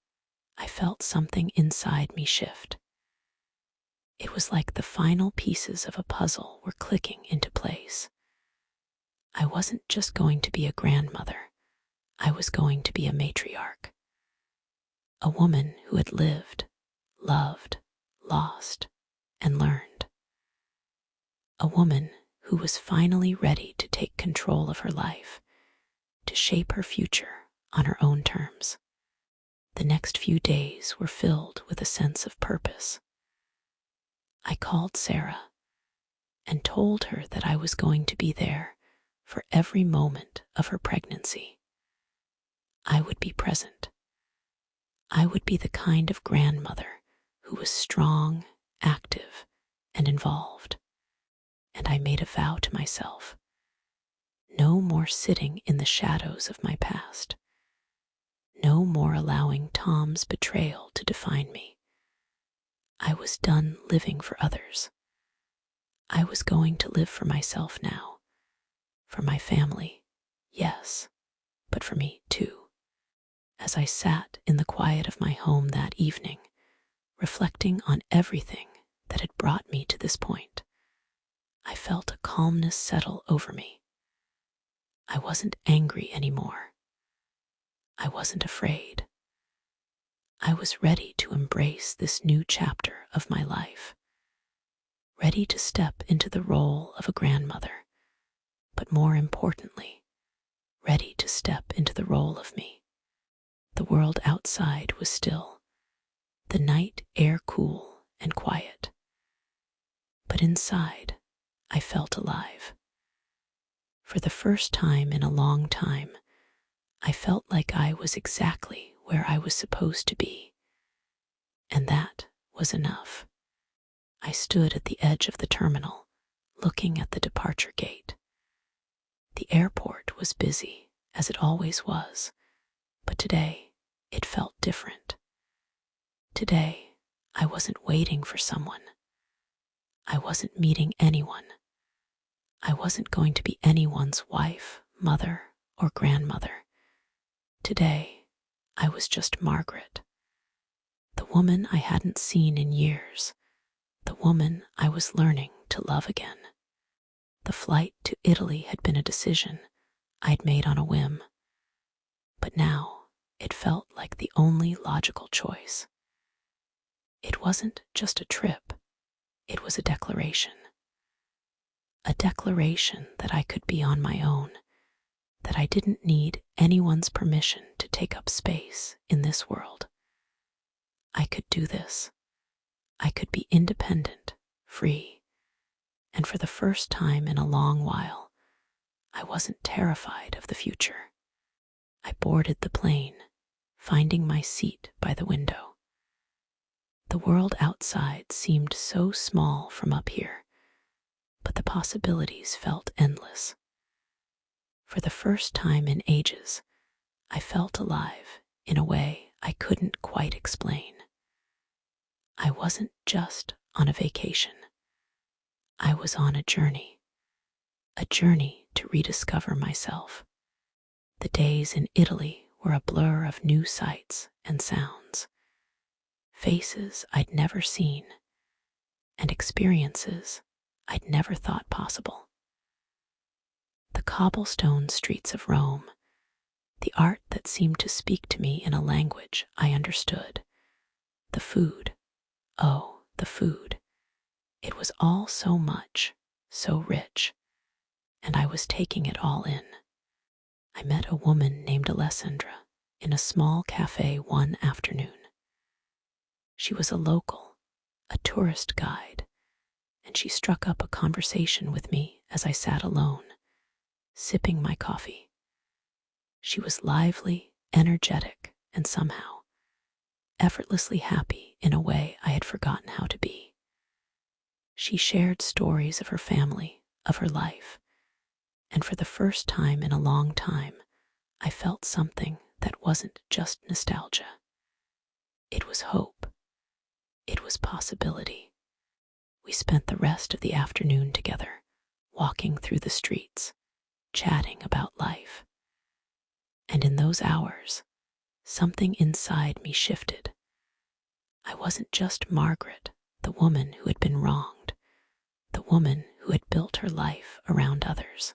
I felt something inside me shift. It was like the final pieces of a puzzle were clicking into place. I wasn't just going to be a grandmother. I was going to be a matriarch. A woman who had lived, loved, lost, and learned. A woman who was finally ready to take control of her life, to shape her future on her own terms. The next few days were filled with a sense of purpose. I called Sarah and told her that I was going to be there for every moment of her pregnancy. I would be present. I would be the kind of grandmother who was strong, active, and involved. And I made a vow to myself. No more sitting in the shadows of my past. No more allowing Tom's betrayal to define me. I was done living for others. I was going to live for myself now. For my family, yes, but for me too. As I sat in the quiet of my home that evening, reflecting on everything that had brought me to this point, I felt a calmness settle over me. I wasn't angry anymore. I wasn't afraid. I was ready to embrace this new chapter of my life, ready to step into the role of a grandmother, but more importantly, ready to step into the role of me. The world outside was still, the night air cool and quiet. But inside, I felt alive. For the first time in a long time, I felt like I was exactly where I was supposed to be. And that was enough. I stood at the edge of the terminal, looking at the departure gate. The airport was busy, as it always was, but today it felt different. Today, I wasn't waiting for someone. I wasn't meeting anyone. I wasn't going to be anyone's wife, mother, or grandmother. Today, I was just Margaret, the woman I hadn't seen in years, the woman I was learning to love again. The flight to Italy had been a decision I'd made on a whim, but now it felt like the only logical choice. It wasn't just a trip, it was a declaration. A declaration that I could be on my own, that I didn't need anyone's permission to take up space in this world. I could do this. I could be independent, free, and for the first time in a long while, I wasn't terrified of the future. I boarded the plane, finding my seat by the window. The world outside seemed so small from up here, but the possibilities felt endless. For the first time in ages, I felt alive in a way I couldn't quite explain. I wasn't just on a vacation. I was on a journey to rediscover myself. The days in Italy were a blur of new sights and sounds, faces I'd never seen, and experiences I'd never thought possible. The cobblestone streets of Rome, the art that seemed to speak to me in a language I understood, the food, oh, the food. It was all so much, so rich, and I was taking it all in. I met a woman named Alessandra in a small cafe one afternoon. She was a local, a tourist guide, and she struck up a conversation with me as I sat alone, sipping my coffee. She was lively, energetic, and somehow effortlessly happy in a way I had forgotten how to be. She shared stories of her family, of her life, and for the first time in a long time, I felt something that wasn't just nostalgia. It was hope. It was possibility. We spent the rest of the afternoon together, walking through the streets, chatting about life. And in those hours, something inside me shifted. I wasn't just Margaret, the woman who had been wronged, the woman who had built her life around others.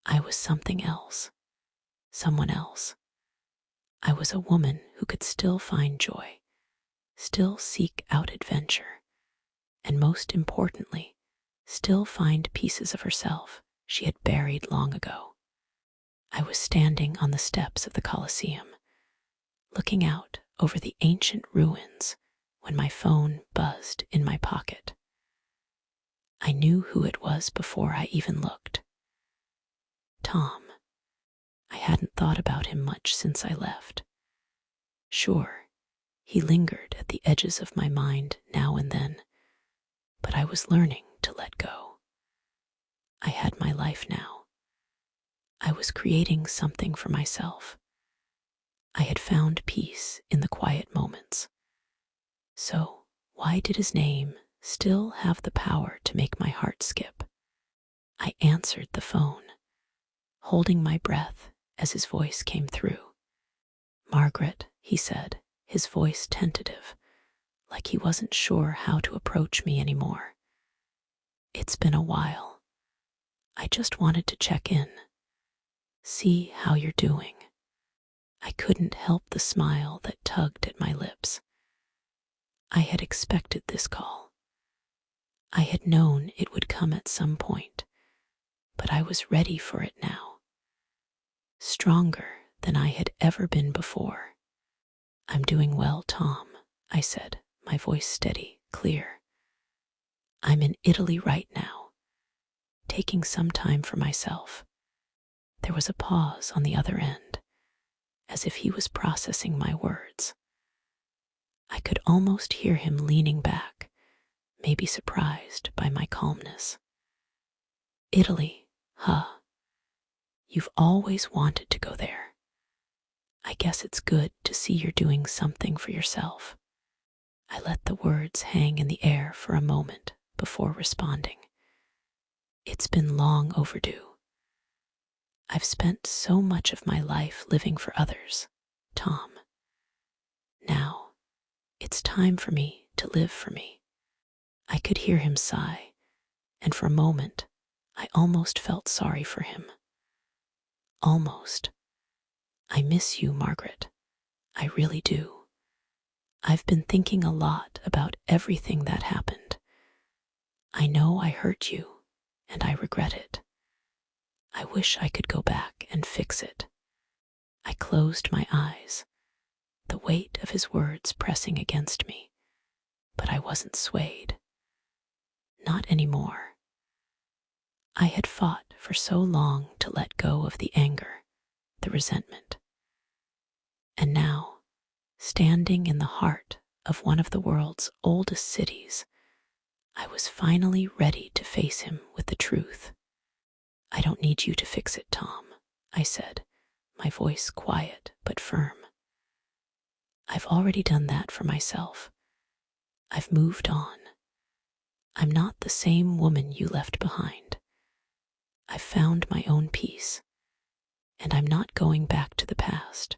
I was something else, someone else. I was a woman who could still find joy, still seek out adventure, and most importantly, still find pieces of herself she had buried long ago. I was standing on the steps of the Colosseum, looking out over the ancient ruins when my phone buzzed in my pocket. I knew who it was before I even looked. Tom. I hadn't thought about him much since I left. Sure, he lingered at the edges of my mind now and then, but I was learning to let go. I had my life now. I was creating something for myself. I had found peace in the quiet moments. So, why did his name still have the power to make my heart skip? I answered the phone, holding my breath as his voice came through. Margaret, he said, his voice tentative, like he wasn't sure how to approach me anymore. It's been a while. I just wanted to check in, see how you're doing. I couldn't help the smile that tugged at my lips. I had expected this call. I had known it would come at some point, but I was ready for it now. Stronger than I had ever been before. "I'm doing well, Tom," I said, my voice steady, clear. "I'm in Italy right now, taking some time for myself." There was a pause on the other end, as if he was processing my words. I could almost hear him leaning back, maybe surprised by my calmness. "Italy, huh? You've always wanted to go there. I guess it's good to see you're doing something for yourself." I let the words hang in the air for a moment before responding. "It's been long overdue. I've spent so much of my life living for others, Tom. Now, it's time for me to live for me." I could hear him sigh, and for a moment, I almost felt sorry for him. Almost. "I miss you, Margaret. I really do. I've been thinking a lot about everything that happened. I know I hurt you, and I regret it. I wish I could go back and fix it." I closed my eyes, the weight of his words pressing against me, but I wasn't swayed. Not anymore. I had fought for so long to let go of the anger, the resentment. And now, standing in the heart of one of the world's oldest cities, I was finally ready to face him with the truth. "I don't need you to fix it, Tom," I said, my voice quiet but firm. "I've already done that for myself. I've moved on. I'm not the same woman you left behind. I've found my own peace, and I'm not going back to the past,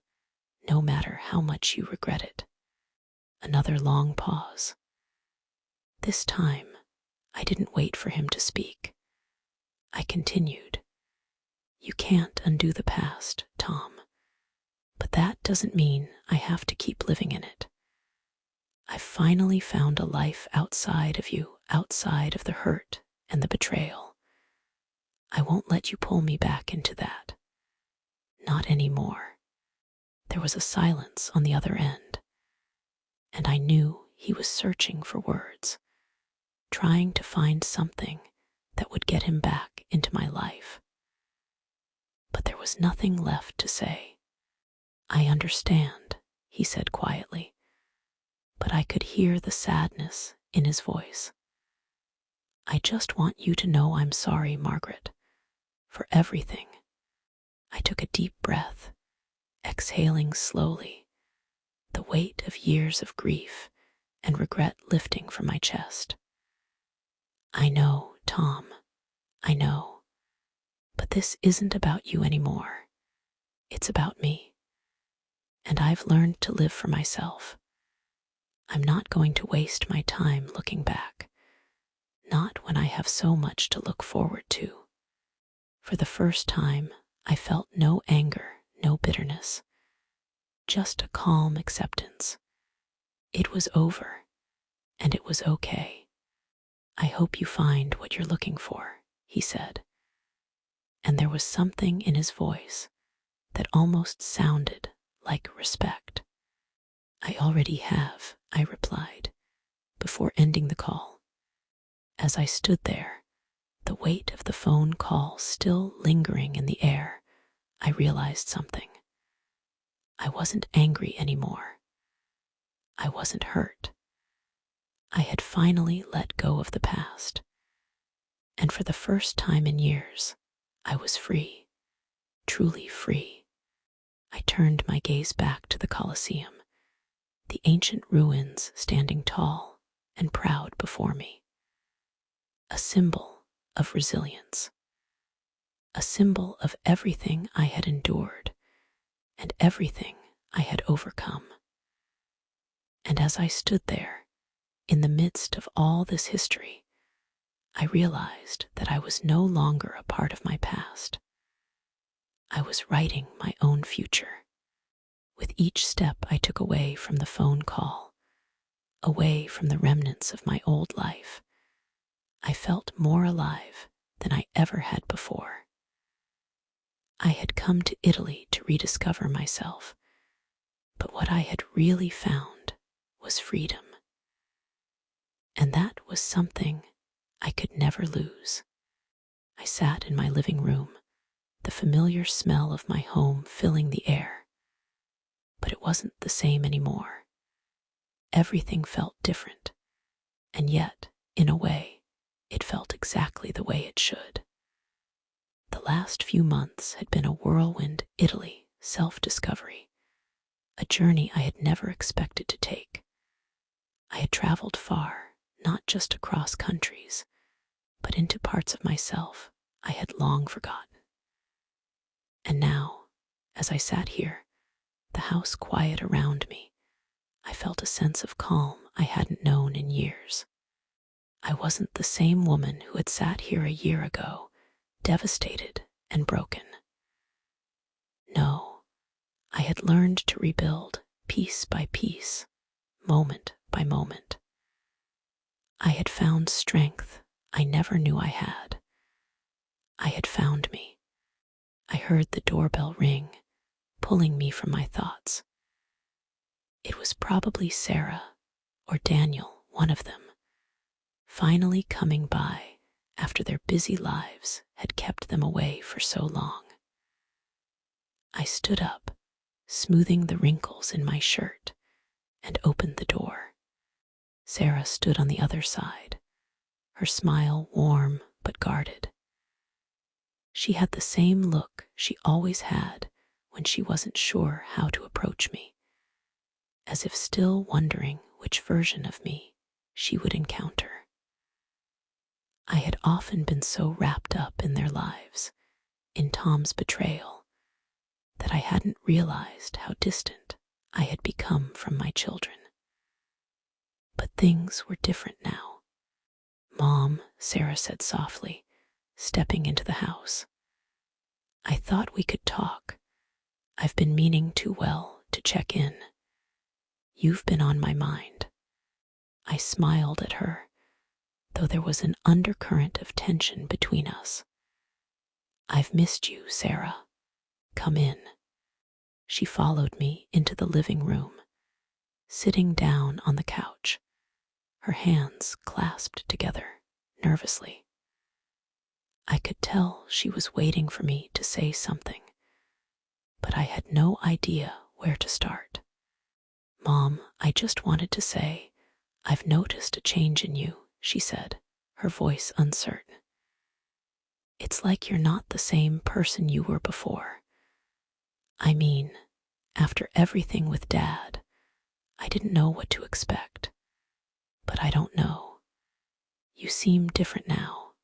no matter how much you regret it." Another long pause. This time, I didn't wait for him to speak. I continued. "You can't undo the past, Tom, but that doesn't mean I have to keep living in it. I've finally found a life outside of you, outside of the hurt and the betrayal. I won't let you pull me back into that. Not anymore." There was a silence on the other end, and I knew he was searching for words, trying to find something that would get him back into my life. But there was nothing left to say. "I understand," he said quietly, but I could hear the sadness in his voice. "I just want you to know I'm sorry, Margaret, for everything." I took a deep breath, exhaling slowly, the weight of years of grief and regret lifting from my chest. "I know, Tom, I know. But this isn't about you anymore. It's about me. And I've learned to live for myself. I'm not going to waste my time looking back, not when I have so much to look forward to." For the first time, I felt no anger, no bitterness, just a calm acceptance. It was over, and it was okay. "I hope you find what you're looking for," he said. And there was something in his voice that almost sounded like respect. "I already have," I replied, before ending the call. As I stood there, the weight of the phone call still lingering in the air, I realized something. I wasn't angry anymore. I wasn't hurt. I had finally let go of the past. And for the first time in years, I was free, truly free. I turned my gaze back to the Colosseum, the ancient ruins standing tall and proud before me. A symbol of resilience. A symbol of everything I had endured and everything I had overcome. And as I stood there, in the midst of all this history, I realized that I was no longer a part of my past. I was writing my own future. With each step I took away from the phone call, away from the remnants of my old life, I felt more alive than I ever had before. I had come to Italy to rediscover myself, but what I had really found was freedom. And that was something I could never lose. I sat in my living room, the familiar smell of my home filling the air. But it wasn't the same anymore. Everything felt different, and yet, in a way, it felt exactly the way it should. The last few months had been a whirlwind Italy self-discovery, a journey I had never expected to take. I had traveled far, not just across countries, but into parts of myself I had long forgotten. And now, as I sat here, the house quiet around me, I felt a sense of calm I hadn't known in years. I wasn't the same woman who had sat here a year ago, devastated and broken. No, I had learned to rebuild piece by piece, moment by moment. I had found strength I never knew I had. I had found me. I heard the doorbell ring, pulling me from my thoughts. It was probably Sarah or Daniel, one of them, finally coming by after their busy lives had kept them away for so long. I stood up, smoothing the wrinkles in my shirt, and opened the door. Sarah stood on the other side, her smile warm but guarded. She had the same look she always had when she wasn't sure how to approach me, as if still wondering which version of me she would encounter. I had often been so wrapped up in their lives, in Tom's betrayal, that I hadn't realized how distant I had become from my children. But things were different now. "Mom," Sarah said softly, stepping into the house. "I thought we could talk. I've been meaning to to check in. You've been on my mind." I smiled at her, though there was an undercurrent of tension between us. "I've missed you, Sarah. Come in." She followed me into the living room, sitting down on the couch, her hands clasped together nervously. I could tell she was waiting for me to say something, but I had no idea where to start. "Mom, I just wanted to say, I've noticed a change in you," she said, her voice uncertain. "It's like you're not the same person you were before. I mean, after everything with Dad, I didn't know what to expect. But I don't know. You seem different now.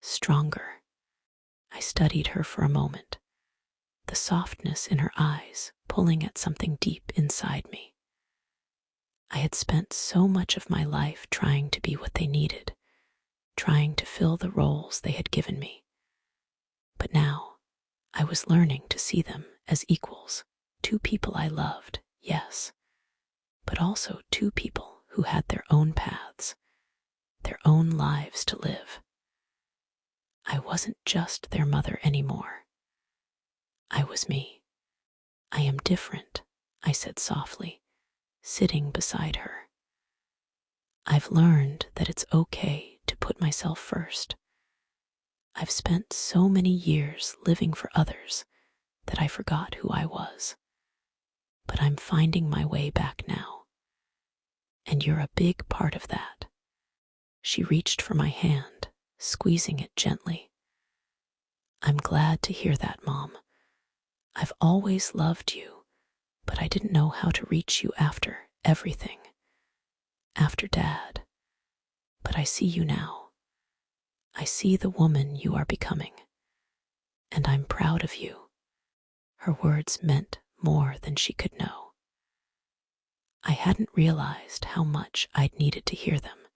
Stronger." I studied her for a moment, the softness in her eyes pulling at something deep inside me. I had spent so much of my life trying to be what they needed, trying to fill the roles they had given me. But now, I was learning to see them as equals, two people I loved, yes, but also two people who had their own paths, their own lives to live. I wasn't just their mother anymore. I was me. "I am different," I said softly, sitting beside her. "I've learned that it's okay to put myself first. I've spent so many years living for others that I forgot who I was. But I'm finding my way back now. And you're a big part of that." She reached for my hand, squeezing it gently. "I'm glad to hear that, Mom. I've always loved you, but I didn't know how to reach you after everything. After Dad. But I see you now. I see the woman you are becoming. And I'm proud of you." Her words meant more than she could know. I hadn't realized how much I'd needed to hear them,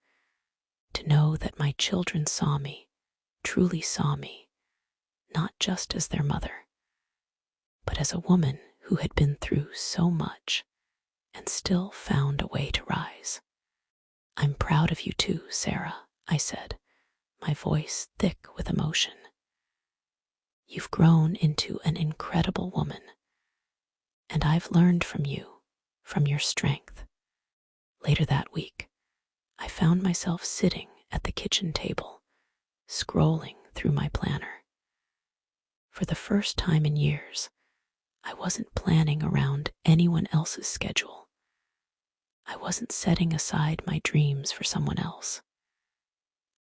to know that my children saw me, truly saw me, not just as their mother, but as a woman who had been through so much and still found a way to rise. "I'm proud of you too, Sarah," I said, my voice thick with emotion. You've grown into an incredible woman, and I've learned from you, from your strength." Later that week, I found myself sitting at the kitchen table, scrolling through my planner. For the first time in years, I wasn't planning around anyone else's schedule. I wasn't setting aside my dreams for someone else.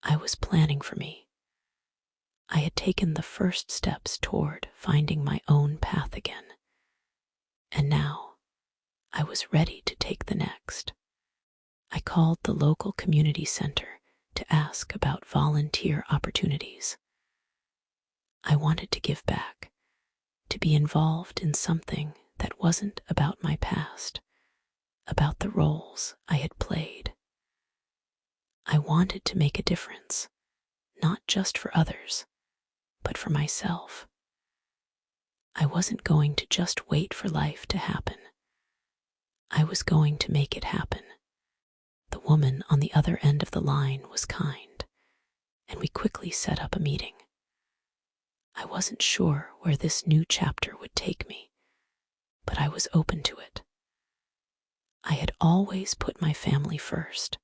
I was planning for me. I had taken the first steps toward finding my own path again. And now, I was ready to take the next. I called the local community center to ask about volunteer opportunities. I wanted to give back, to be involved in something that wasn't about my past, about the roles I had played. I wanted to make a difference, not just for others, but for myself. I wasn't going to just wait for life to happen. I was going to make it happen. The woman on the other end of the line was kind, and we quickly set up a meeting. I wasn't sure where this new chapter would take me, but I was open to it. I had always put my family first,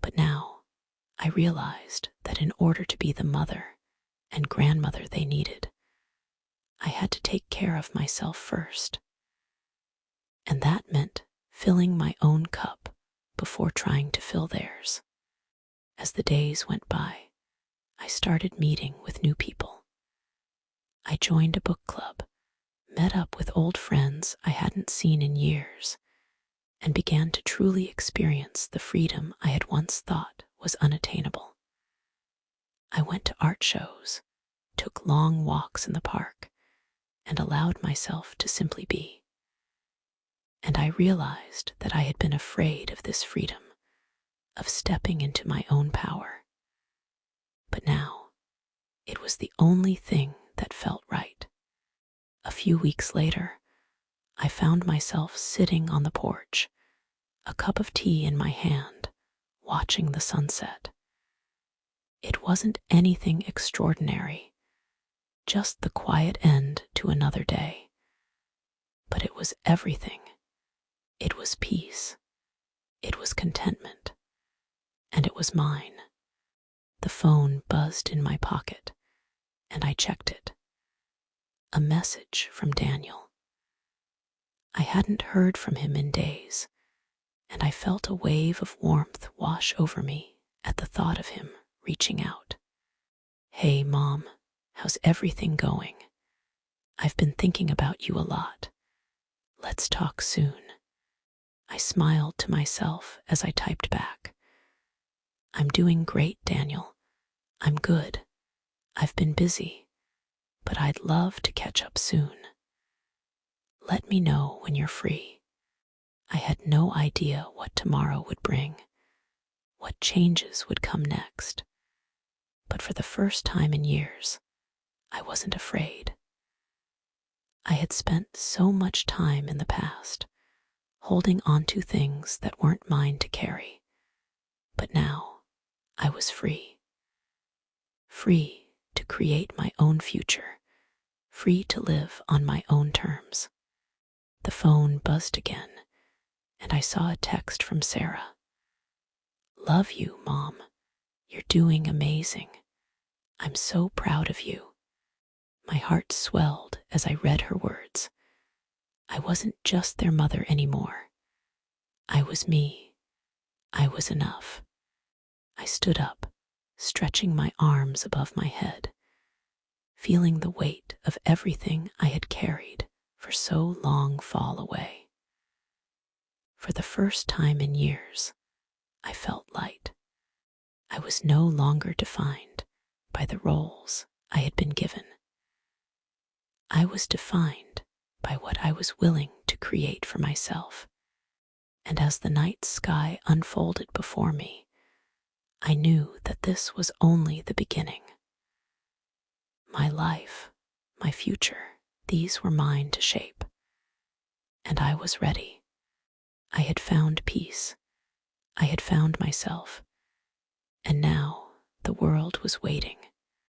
but now I realized that in order to be the mother and grandmother they needed, I had to take care of myself first. And that meant filling my own cup before trying to fill theirs. As the days went by, I started meeting with new people. I joined a book club, met up with old friends I hadn't seen in years, and began to truly experience the freedom I had once thought was unattainable. I went to art shows, took long walks in the park, and allowed myself to simply be. And I realized that I had been afraid of this freedom, of stepping into my own power. But now, it was the only thing that felt right. A few weeks later, I found myself sitting on the porch, a cup of tea in my hand, watching the sunset. It wasn't anything extraordinary, just the quiet end to another day. But it was everything. It was peace. It was contentment. And it was mine. The phone buzzed in my pocket, and I checked it. A message from Daniel. I hadn't heard from him in days, and I felt a wave of warmth wash over me at the thought of him reaching out. "Hey, Mom, how's everything going? I've been thinking about you a lot. Let's talk soon." I smiled to myself as I typed back. "I'm doing great, Daniel. I'm good. I've been busy, but I'd love to catch up soon. Let me know when you're free." I had no idea what tomorrow would bring, what changes would come next. But for the first time in years, I wasn't afraid. I had spent so much time in the past, holding on to things that weren't mine to carry. But now, I was free. Free to create my own future, free to live on my own terms. The phone buzzed again, and I saw a text from Sarah. "Love you, Mom. You're doing amazing. I'm so proud of you." My heart swelled as I read her words. I wasn't just their mother anymore. I was me. I was enough. I stood up, stretching my arms above my head, feeling the weight of everything I had carried for so long fall away. For the first time in years, I felt light. I was no longer defined by the roles I had been given. I was defined by what I was willing to create for myself. And as the night sky unfolded before me, I knew that this was only the beginning. My life, my future, these were mine to shape. And I was ready. I had found peace. I had found myself. And now the world was waiting.